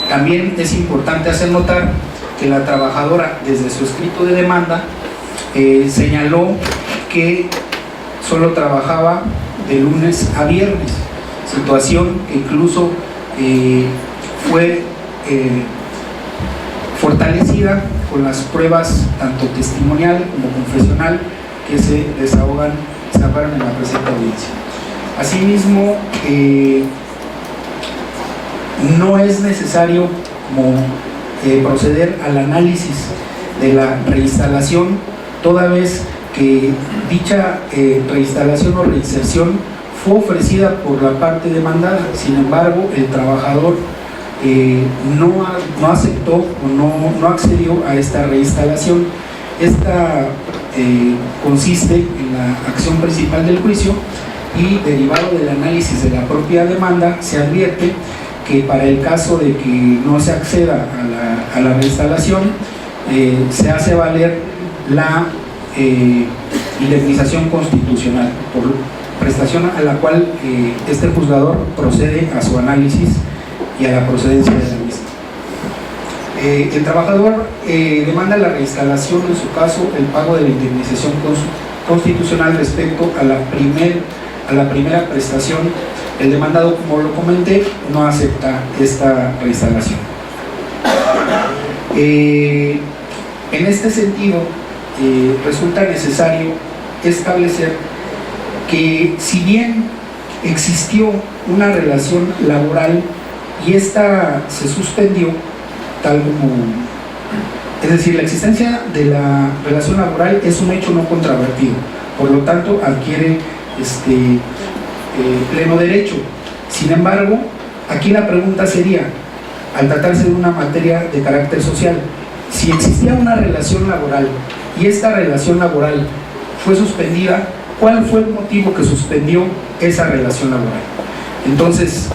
También es importante hacer notar que la trabajadora, desde su escrito de demanda, señaló que solo trabajaba de lunes a viernes, situación que incluso fue fortalecida con las pruebas tanto testimonial como confesional que se desahogaron en la presente audiencia. Asimismo, no es necesario proceder al análisis de la reinstalación, toda vez que dicha reinstalación o reinserción fue ofrecida por la parte demandada. Sin embargo, el trabajador no aceptó o no accedió a esta reinstalación. Esta consiste en la acción principal del juicio y, derivado del análisis de la propia demanda, se advierte que para el caso de que no se acceda a la reinstalación, se hace valer la indemnización constitucional, por prestación a la cual este juzgador procede a su análisis y a la procedencia de la misma. El trabajador demanda la reinstalación, en su caso, el pago de la indemnización constitucional respecto a la primera prestación. El demandado, como lo comenté, no acepta esta reinstalación. En este sentido, resulta necesario establecer que, si bien existió una relación laboral y esta se suspendió, tal como, es decir, la existencia de la relación laboral es un hecho no controvertido, por lo tanto adquiere pleno derecho. Sin embargo, aquí la pregunta sería, al tratarse de una materia de carácter social, si existía una relación laboral y esta relación laboral fue suspendida, ¿cuál fue el motivo que suspendió esa relación laboral? Entonces,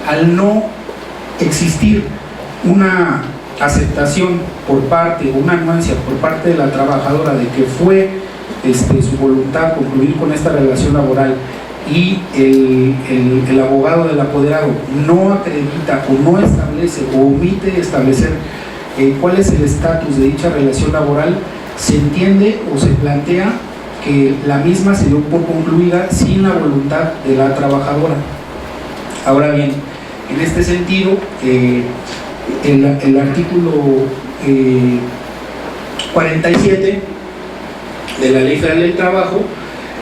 al no existir una aceptación por parte, una anuencia por parte de la trabajadora de que fue su voluntad concluir con esta relación laboral, y el abogado del apoderado no acredita o no establece o omite establecer cuál es el estatus de dicha relación laboral, se entiende o se plantea que la misma se dio por concluida sin la voluntad de la trabajadora. Ahora bien, en este sentido, el artículo 47 de la Ley Federal del Trabajo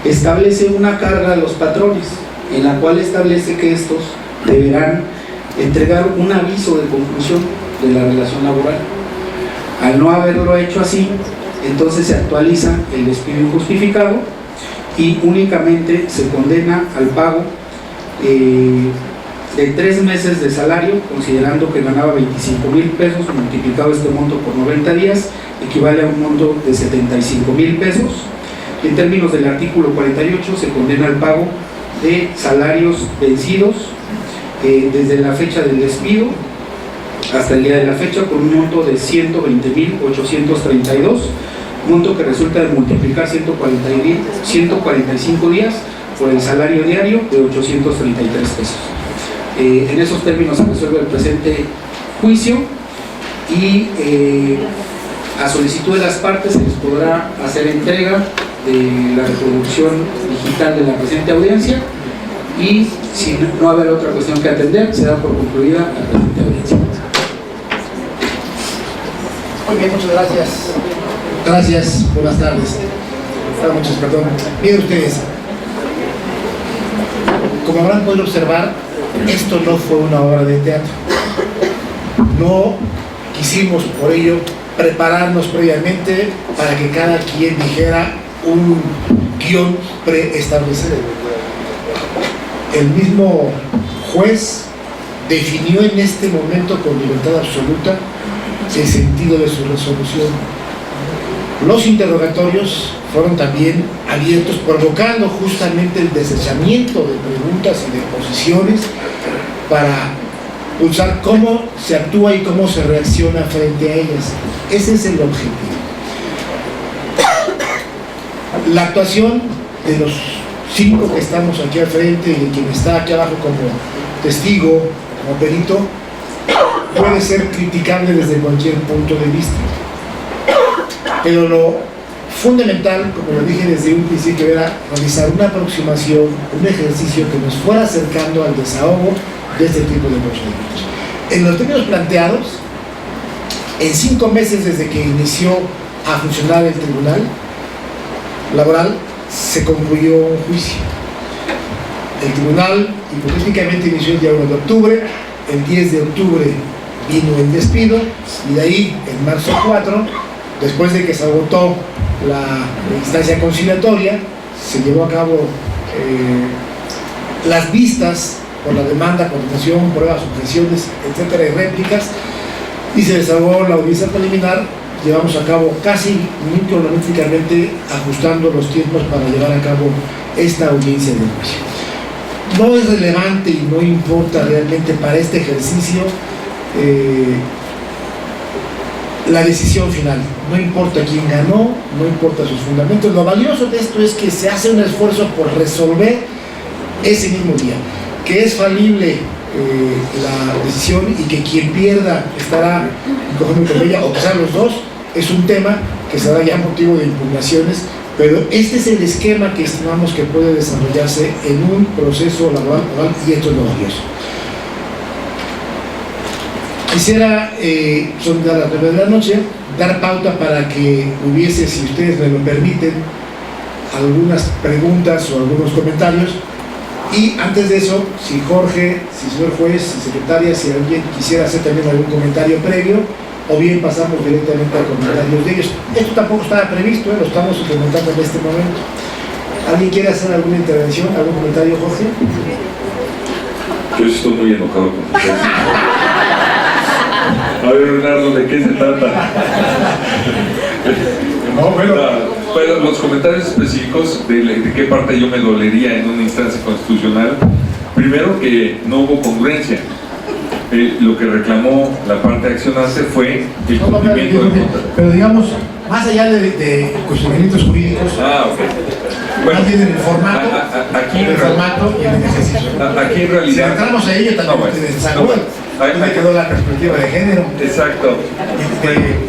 establece una carga a los patrones, en la cual establece que estos deberán entregar un aviso de conclusión de la relación laboral. Al no haberlo hecho así, entonces se actualiza el despido injustificado y únicamente se condena al pago de 3 meses de salario, considerando que ganaba 25,000 pesos, multiplicado este monto por 90 días, equivale a un monto de 75,000 pesos. En términos del artículo 48, se condena al pago de salarios vencidos desde la fecha del despido hasta el día de la fecha, por un monto de 120,832, monto que resulta de multiplicar 145 días por el salario diario de 833 pesos. En esos términos se resuelve el presente juicio y a solicitud de las partes se les podrá hacer entrega de la reproducción digital de la presente audiencia y si no haber otra cuestión que atender, se da por concluida la presente audiencia. Muy bien, muchas gracias. Gracias, buenas tardes. Buenas noches, perdón. Miren ustedes, como habrán podido observar, esto no fue una obra de teatro. No quisimos por ello prepararnos previamente para que cada quien dijera un guión preestablecido. El mismo juez definió en este momento con libertad absoluta el sentido de su resolución. Los interrogatorios fueron también abiertos, provocando justamente el desechamiento de preguntas y de posiciones para pulsar cómo se actúa y cómo se reacciona frente a ellas. Ese es el objetivo. La actuación de los 5 que estamos aquí al frente y de quien está aquí abajo como testigo, como perito, puede ser criticable desde cualquier punto de vista. Pero lo fundamental, como lo dije desde un principio, era realizar una aproximación, un ejercicio que nos fuera acercando al desahogo de este tipo de procedimientos. En los términos planteados, en 5 meses desde que inició a funcionar el Tribunal Laboral, se concluyó un juicio. El Tribunal hipotéticamente inició el día 1 de octubre, el 10 de octubre vino el despido y de ahí, en marzo 4, después de que se agotó la instancia conciliatoria, se llevó a cabo las vistas por la demanda, contestación, pruebas, objeciones, etcétera, y réplicas, y se desahogó la audiencia preliminar. Llevamos a cabo casi cronológicamente ajustando los tiempos para llevar a cabo esta audiencia de juicio. No es relevante y no importa realmente para este ejercicio la decisión final. No importa quién ganó, no importa sus fundamentos. Lo valioso de esto es que se hace un esfuerzo por resolver ese mismo día, que es falible la decisión y que quien pierda estará cogiendo con ella, o quizás los dos. Es un tema que será ya motivo de impugnaciones, pero este es el esquema que estimamos que puede desarrollarse en un proceso laboral y esto es lo valioso. Quisiera, son las 9 de la noche, dar pauta para que hubiese, si ustedes me lo permiten, algunas preguntas o algunos comentarios. Y antes de eso, si Jorge, si señor juez, si secretaria, si alguien quisiera hacer también algún comentario previo, o bien pasamos directamente a comentarios de ellos. Esto tampoco estaba previsto, lo estamos implementando en este momento. ¿Alguien quiere hacer alguna intervención, algún comentario, Jorge? Yo estoy muy enojado con ustedes. A ver, Bernardo, ¿de qué se trata? No, bueno. Bueno, los comentarios específicos de qué parte yo me dolería en una instancia constitucional. Primero, que no hubo congruencia. Lo que reclamó la parte accionante fue el cumplimiento del contrato. Pero digamos, más allá de cuestionamientos jurídicos, Bueno, más bien en el formato, aquí y en el ejercicio. Aquí en realidad, si entramos a ello, también ¿dónde quedó la perspectiva de género? Exacto.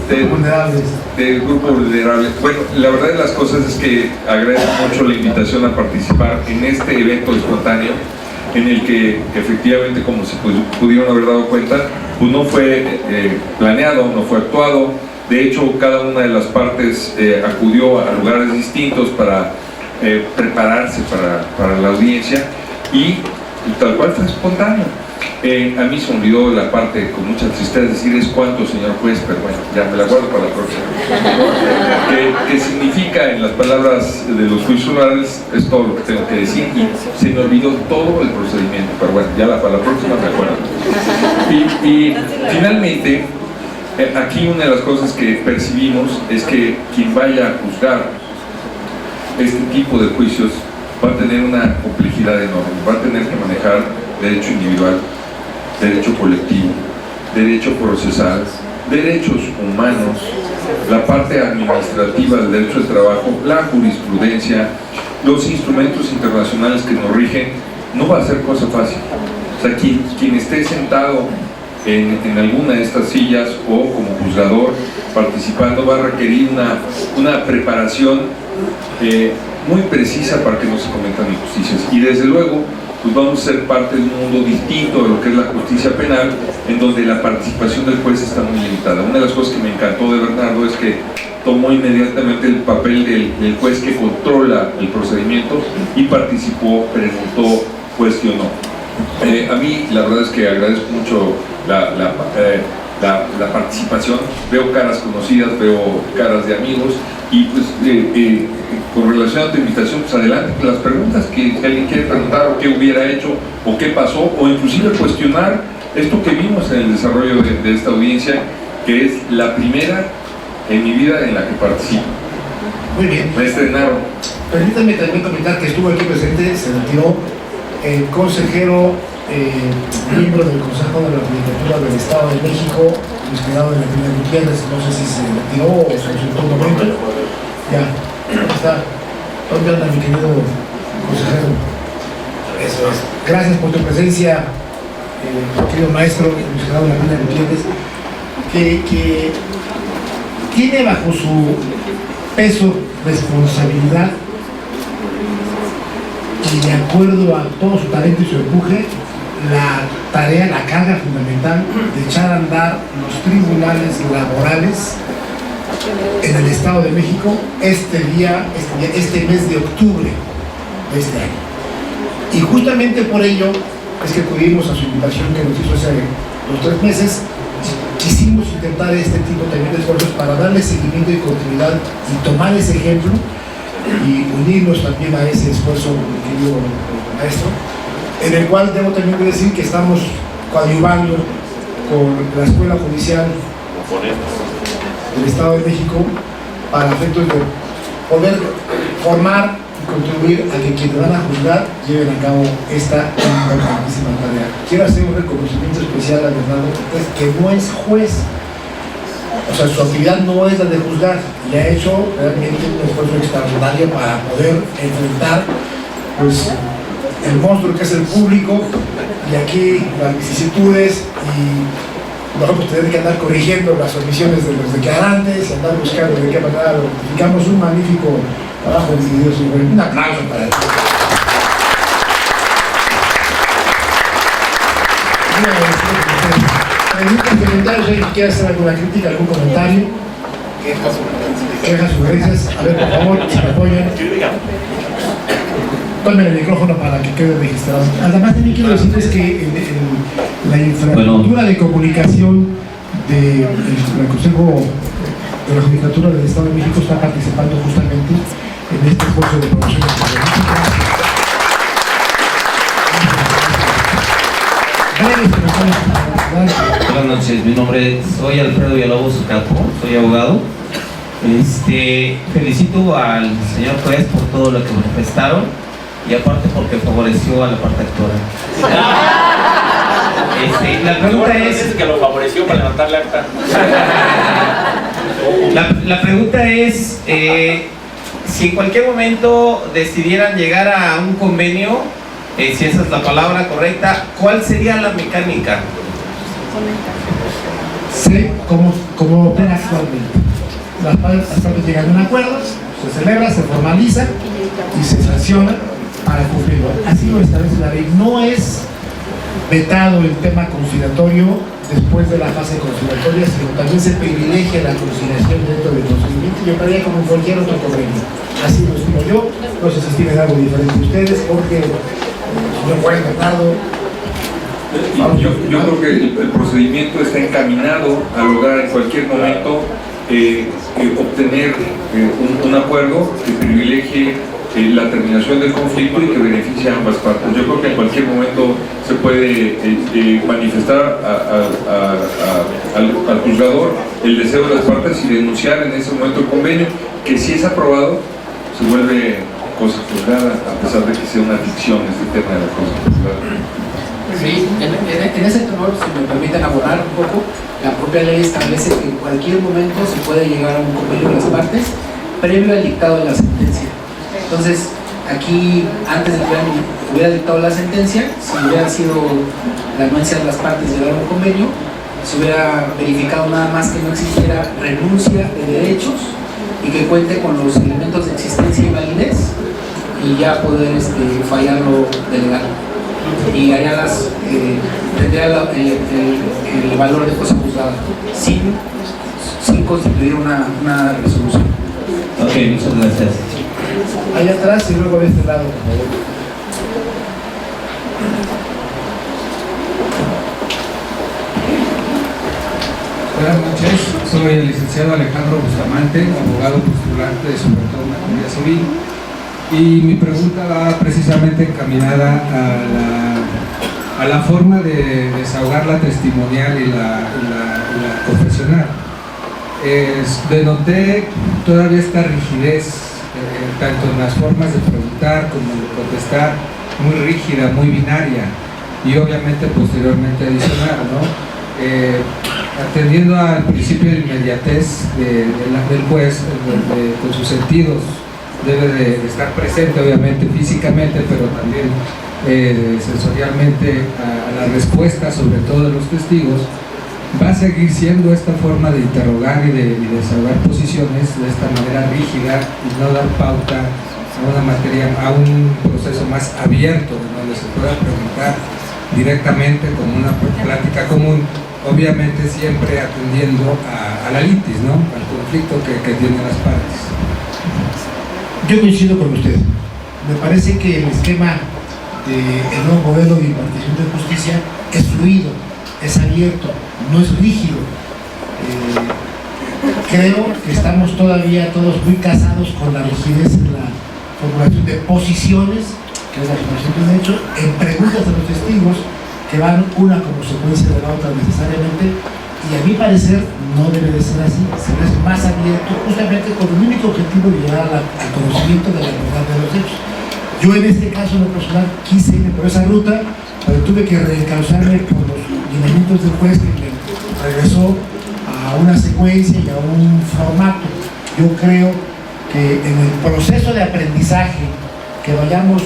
De vulnerables. De grupos vulnerables. Bueno, la verdad de las cosas es que agradezco mucho la invitación a participar en este evento espontáneo, en el que efectivamente, como se pudieron haber dado cuenta, pues no fue planeado, no fue actuado. De hecho, cada una de las partes acudió a lugares distintos para prepararse para la audiencia, y tal cual fue espontáneo. A mí se me olvidó la parte con mucha tristeza decir es cuánto, señor juez, pero bueno, ya me la guardo para la próxima. que significa en las palabras de los juicios orales es todo lo que tengo que decir y se me olvidó todo el procedimiento, pero bueno, ya para la próxima me acuerdo. Y finalmente, aquí una de las cosas que percibimos es que quien vaya a juzgar este tipo de juicios va a tener una complejidad enorme, va a tener que manejar derecho individual, derecho colectivo, derecho procesal, derechos humanos, la parte administrativa del derecho de trabajo, la jurisprudencia, los instrumentos internacionales que nos rigen. No va a ser cosa fácil. O sea, quien esté sentado en alguna de estas sillas o como juzgador participando va a requerir una preparación muy precisa para que no se cometan injusticias. Y desde luego, pues vamos a ser parte de un mundo distinto de lo que es la justicia penal, en donde la participación del juez está muy limitada. Una de las cosas que me encantó de Bernardo es que tomó inmediatamente el papel del juez que controla el procedimiento y participó, preguntó, cuestionó. A mí la verdad es que agradezco mucho la participación, veo caras conocidas, veo caras de amigos y pues con relación a tu invitación, pues adelante, las preguntas que alguien quiere preguntar o qué hubiera hecho o qué pasó o inclusive cuestionar esto que vimos en el desarrollo de esta audiencia, que es la primera en mi vida en la que participo. Muy bien. Me estrenaron. Permítanme también comentar que estuvo aquí presente, se retiró el consejero, miembro del Consejo de la Judicatura del Estado de México, Luis Gerardo de la Pina Gutiérrez. No sé si se retiró o se ausentó un momento. Ya, está. ¿Dónde anda mi querido consejero? Eso es. Gracias por tu presencia, querido maestro Luis Gerardo de la Pina Gutiérrez, que tiene bajo su peso responsabilidad y de acuerdo a todo su talento y su empuje, la tarea, la carga fundamental de echar a andar los tribunales laborales en el Estado de México este mes de octubre de este año. Y justamente por ello es que acudimos a su invitación que nos hizo hace los 3 meses. Quisimos intentar este tipo también de esfuerzos para darle seguimiento y continuidad y tomar ese ejemplo y unirnos también a ese esfuerzo, mi querido maestro, en el cual debo también decir que estamos coadyuvando con la Escuela Judicial del Estado de México para efectos de poder formar y contribuir a que quienes van a juzgar lleven a cabo esta importantísima tarea. Quiero hacer un reconocimiento especial a Bernardo Cortés, que no es juez. O sea, su actividad no es la de juzgar, y ha hecho realmente un esfuerzo extraordinario para poder enfrentar pues, el monstruo que es el público, y aquí las vicisitudes, y nosotros tener que andar corrigiendo las omisiones de los declarantes, y andar buscando de qué manera lo rectificamos. Un magnífico trabajo de Dios. Un aplauso para él. Comentarios, si quiere hacer alguna crítica, algún comentario, quejas, sugerencias, a ver, por favor, si me apoyan, tomen el micrófono para que quede registrado. Además, también quiero decirles que la infraestructura de comunicación del Consejo de la Judicatura del Estado de México está participando justamente en este esfuerzo de promoción de la política. Buenas noches, mi nombre soy Alfredo Villalobos Campo, soy abogado. Felicito al señor juez por todo lo que manifestaron y aparte porque favoreció a la parte actora. La pregunta es que lo favoreció para levantar la acta. La pregunta es si en cualquier momento decidieran llegar a un convenio, si esa es la palabra correcta, ¿cuál sería la mecánica? Sé cómo opera actualmente. Las partes llegan a un acuerdo, se celebra, se formaliza y se sanciona para cumplirlo. Así lo establece la ley. No es vetado el tema conciliatorio después de la fase conciliatoria, sino también se privilegia la conciliación dentro del procedimiento. Yo operaría como en cualquier otro convenio. Así lo estimo yo. No sé si tienen algo diferente ustedes, porque Juan Bernardo. Yo creo que el procedimiento está encaminado a lograr en cualquier momento obtener un acuerdo que privilegie la terminación del conflicto y que beneficie a ambas partes. Yo creo que en cualquier momento se puede manifestar al juzgador el deseo de las partes y denunciar en ese momento el convenio, que si es aprobado se vuelve cosa juzgada, a pesar de que sea una ficción este tema de la cosa juzgada. Sí, en ese tenor, si me permiten abonar un poco, la propia ley establece que en cualquier momento se puede llegar a un convenio de las partes previo al dictado de la sentencia. Entonces, aquí, antes de que hubiera dictado la sentencia, si hubiera sido la anuencia de las partes llegar a un convenio, se hubiera verificado nada más que no existiera renuncia de derechos y que cuente con los elementos de existencia y validez, y ya poder fallarlo de legal. Y allá tendría el valor de cosa juzgada sin constituir una resolución. Ok, muchas gracias. Allá atrás y luego de este lado, por favor. Buenas noches, soy el licenciado Alejandro Bustamante, abogado postulante de Supertón Materia Civil, y mi pregunta va precisamente encaminada a la forma de desahogar la testimonial y la confesional. Denoté todavía esta rigidez, tanto en las formas de preguntar como de contestar, muy rígida, muy binaria, y obviamente posteriormente adicional, ¿no? Atendiendo al principio de inmediatez del juez, donde con sus sentidos debe de estar presente, obviamente físicamente, pero también sensorialmente a la respuesta, sobre todo de los testigos, va a seguir siendo esta forma de interrogar y de desahogar posiciones de esta manera rígida y no dar pauta a un proceso más abierto, donde se pueda preguntar directamente como una plática común, obviamente siempre atendiendo a la litis, ¿no? Al conflicto que tienen las partes. Yo coincido con usted. Me parece que el esquema del nuevo modelo de impartición de justicia es fluido, es abierto, no es rígido. Creo que estamos todavía todos muy casados con la rigidez en la formulación de posiciones, que es la formulación de un hecho, en preguntas de los testigos, que van una como secuencia de la otra necesariamente, y a mi parecer no debe de ser así, se debe ser más abierto, justamente con el único objetivo de llegar al conocimiento de la verdad de los hechos. Yo en este caso, en lo personal, quise irme por esa ruta, pero tuve que reencauzarme por los lineamientos del juez, que me regresó a una secuencia y a un formato. Yo creo que en el proceso de aprendizaje que vayamos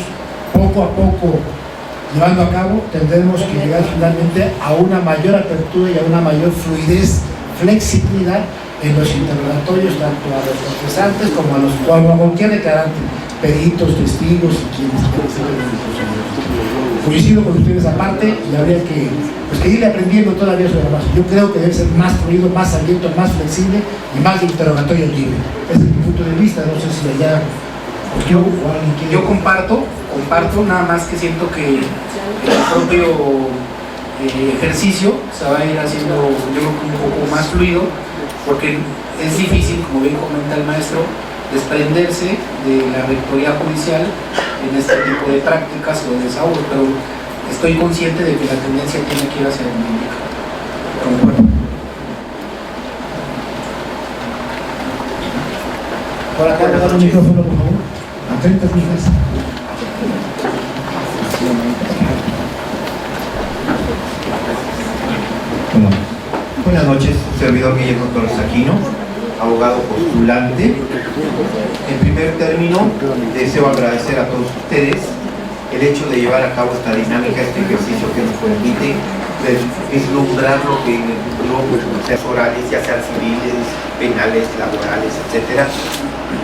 poco a poco llevando a cabo, tendremos que llegar finalmente a una mayor apertura y a una mayor fluidez, flexibilidad en los interrogatorios, tanto a los procesantes como a cualquier declarante, peritos, testigos y quienes quieran en el procedimiento. Coincido con ustedes aparte y habría que irle aprendiendo todavía sobre la base. Yo creo que debe ser más fluido, más abierto, más flexible y más de interrogatorio libre. Ese es mi punto de vista, no sé si allá yo comparto, nada más que siento que el propio ejercicio se va a ir haciendo, yo creo que un poco más fluido, porque es difícil, como bien comenta el maestro, desprenderse de la rectoría judicial en este tipo de prácticas o de desahogos, pero estoy consciente de que la tendencia tiene que ir hacia donde indica. Por acá, le dar un micrófono, por favor. A 30 fijas. Buenas noches, servidor Guillermo Torres Aquino, abogado postulante. En primer término, deseo agradecer a todos ustedes el hecho de llevar a cabo esta dinámica, este ejercicio que nos permite vislumbrar lo que en el futuro, procesos orales, ya sean civiles, penales, laborales, etc.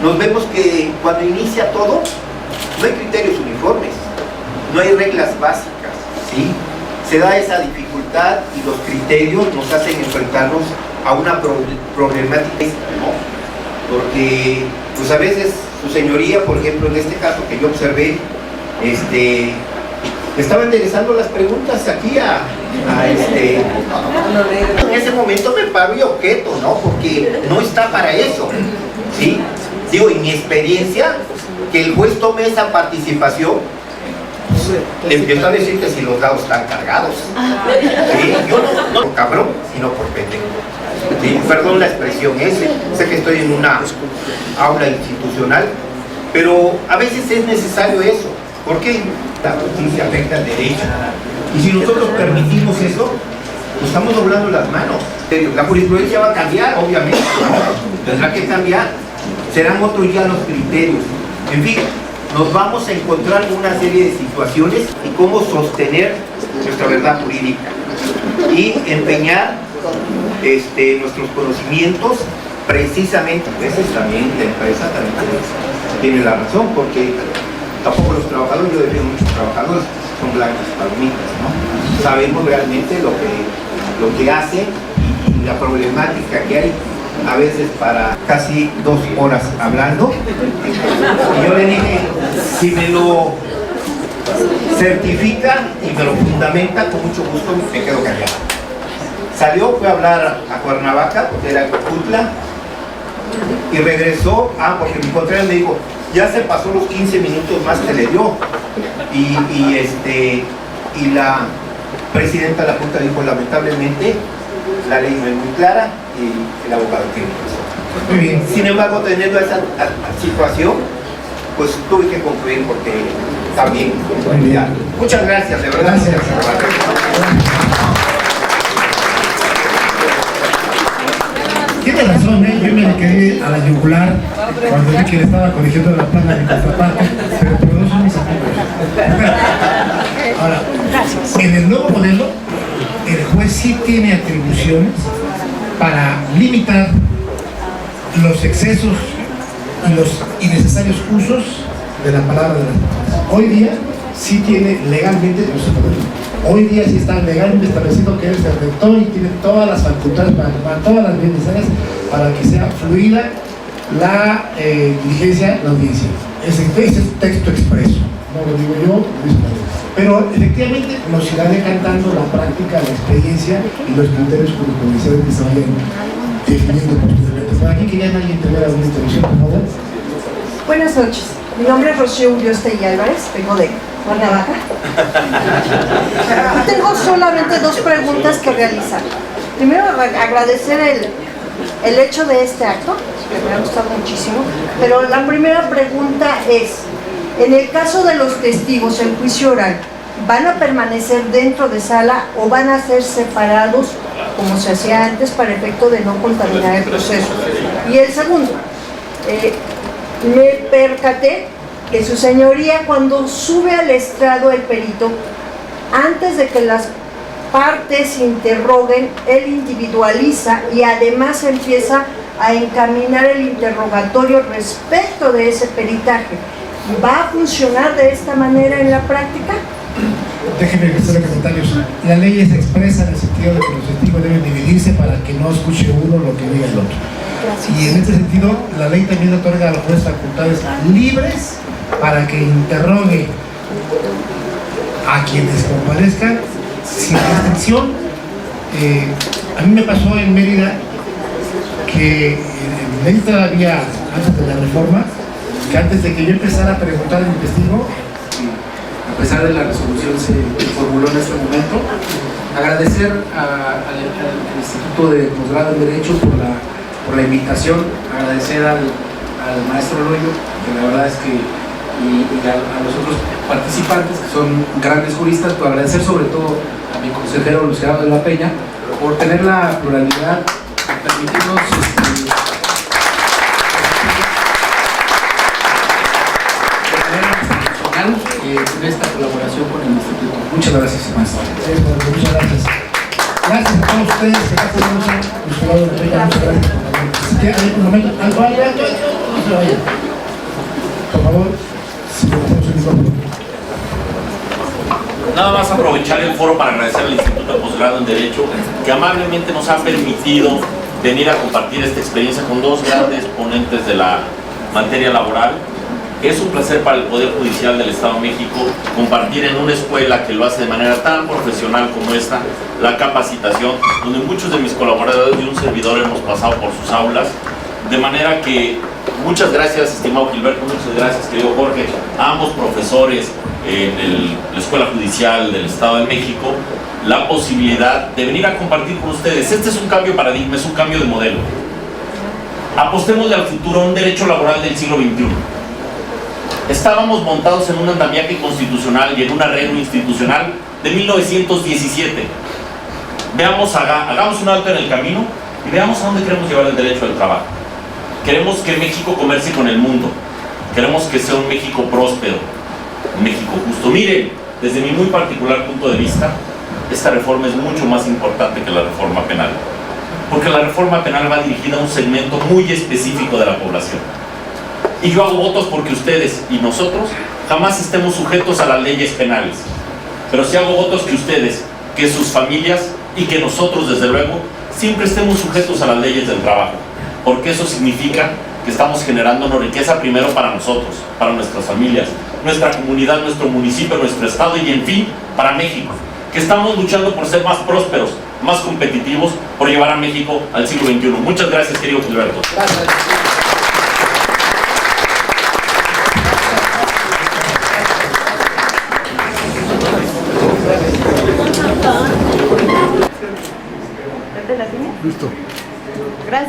Nos vemos que cuando inicia todo, no hay criterios uniformes, no hay reglas básicas, ¿sí? Se da esa dificultad y los criterios nos hacen enfrentarnos a una problemática, ¿no? Porque, pues a veces, su señoría, por ejemplo, en este caso que yo observé, Me estaba enderezando las preguntas aquí En ese momento me paro y objeto, ¿no? Porque no está para eso, ¿sí? Digo, en mi experiencia, que el juez tome esa participación, le empiezo a decir que si los dados están cargados. ¿Sí? Yo no por cabrón, sino por pendejo. ¿Sí? Perdón la expresión, sé que estoy en una aula institucional, pero a veces es necesario eso. ¿Por qué? La justicia afecta al derecho. Y si nosotros permitimos eso, pues estamos doblando las manos. La jurisprudencia va a cambiar, obviamente, tendrá que cambiar, serán otros ya los criterios. En fin, nos vamos a encontrar con una serie de situaciones y cómo sostener nuestra verdad jurídica y empeñar nuestros conocimientos precisamente. A veces también la empresa también tiene la razón, porque tampoco los trabajadores, yo defiendo muchos trabajadores, son blancas palomitas, ¿no? Sabemos realmente lo que hacen y la problemática que hay a veces para casi 2 horas hablando. Y yo le dije, si me lo certifica y me lo fundamenta, con mucho gusto me quedo callado. Salió, fue a hablar a Cuernavaca, porque era Cutla, y regresó, porque mi contrario me dijo, ya se pasó los 15 minutos más que le dio. Y la presidenta de la Junta dijo, lamentablemente, la ley no es muy clara y el abogado tiene razón. Muy bien. Sin embargo, teniendo esa situación, pues tuve que concluir porque también. Muchas gracias, de verdad. Gracias. Tiene razón, yo me quedé a la yugular cuando vi que le estaba corrigiendo la plana de mi contraparte, pero todos son mis amigos. Ahora, en el nuevo modelo, el juez sí tiene atribuciones para limitar los excesos y los innecesarios usos de la palabra de las personas. Hoy día sí tiene legalmente, hoy día sí está legalmente establecido que es el rector y tiene todas las facultades para tomar todas las medidas necesarias para que sea fluida la diligencia, la audiencia. Ese es texto expreso, no lo digo yo, lo dice la ley. Pero efectivamente nos irá decantando la práctica, la experiencia y los criterios jurisprudenciales que se vayan definiendo posteriormente. Por aquí quería alguien tener alguna intervención, por favor. Buenas noches, mi nombre es Rocío Ulloste y Álvarez, vengo de Cuernavaca. Tengo solamente 2 preguntas que realizar. Primero, agradecer el hecho de este acto, que me ha gustado muchísimo, pero la primera pregunta es, en el caso de los testigos en juicio oral, ¿van a permanecer dentro de sala o van a ser separados como se hacía antes para efecto de no contaminar el proceso? Y el segundo, me percaté que su señoría, cuando sube al estrado el perito, antes de que las partes interroguen, él individualiza y además empieza a encaminar el interrogatorio respecto de ese peritaje. ¿Va a funcionar de esta manera en la práctica? Déjenme hacer comentarios. La ley es expresa en el sentido de que los testigos deben dividirse para que no escuche uno lo que diga el otro. Gracias. Y en este sentido, la ley también otorga a los jueces facultades libres para que interrogue a quienes comparezcan sin restricción. A mí me pasó en Mérida que en ley todavía antes de la reforma, que antes de que yo empezara a preguntar a mi testigo, a pesar de la resolución se formuló en este momento, agradecer al Instituto de Posgrado en Derecho por la invitación, agradecer al maestro Loyo, que la verdad es que y a los otros participantes que son grandes juristas, pero agradecer sobre todo a mi consejero Luciano de la Peña por tener la pluralidad, por permitirnos en esta colaboración con el Instituto. Muchas gracias, maestro. Muchas gracias. Gracias a todos ustedes que hacen mucho de Peña, muchas gracias. Así que hay un momento, no se vayan. Por favor, si tenemos el micrófono. Nada más aprovechar el foro para agradecer al Instituto de Posgrado en Derecho que amablemente nos ha permitido venir a compartir esta experiencia con 2 grandes ponentes de la materia laboral. Es un placer para el Poder Judicial del Estado de México compartir en una escuela que lo hace de manera tan profesional como esta, la capacitación, donde muchos de mis colaboradores y un servidor hemos pasado por sus aulas, de manera que muchas gracias, estimado Gilberto, muchas gracias, querido Jorge, a ambos profesores en la Escuela Judicial del Estado de México, la posibilidad de venir a compartir con ustedes. Este es un cambio de paradigma, es un cambio de modelo. Apostémosle al futuro, a un derecho laboral del siglo XXI. Estábamos montados en un andamiaje constitucional y en un arreglo institucional de 1917. Hagamos un alto en el camino y veamos a dónde queremos llevar el derecho del trabajo. Queremos que México comercie con el mundo. Queremos que sea un México próspero, un México justo. Miren, desde mi muy particular punto de vista, esta reforma es mucho más importante que la reforma penal, porque la reforma penal va dirigida a un segmento muy específico de la población. Y yo hago votos porque ustedes y nosotros jamás estemos sujetos a las leyes penales, pero sí hago votos que ustedes, que sus familias y que nosotros, desde luego, siempre estemos sujetos a las leyes del trabajo, porque eso significa que estamos generando una riqueza primero para nosotros, para nuestras familias, nuestra comunidad, nuestro municipio, nuestro estado y, en fin, para México, que estamos luchando por ser más prósperos, más competitivos, por llevar a México al siglo XXI. Muchas gracias, querido Gilberto. Gracias. Listo. Gracias.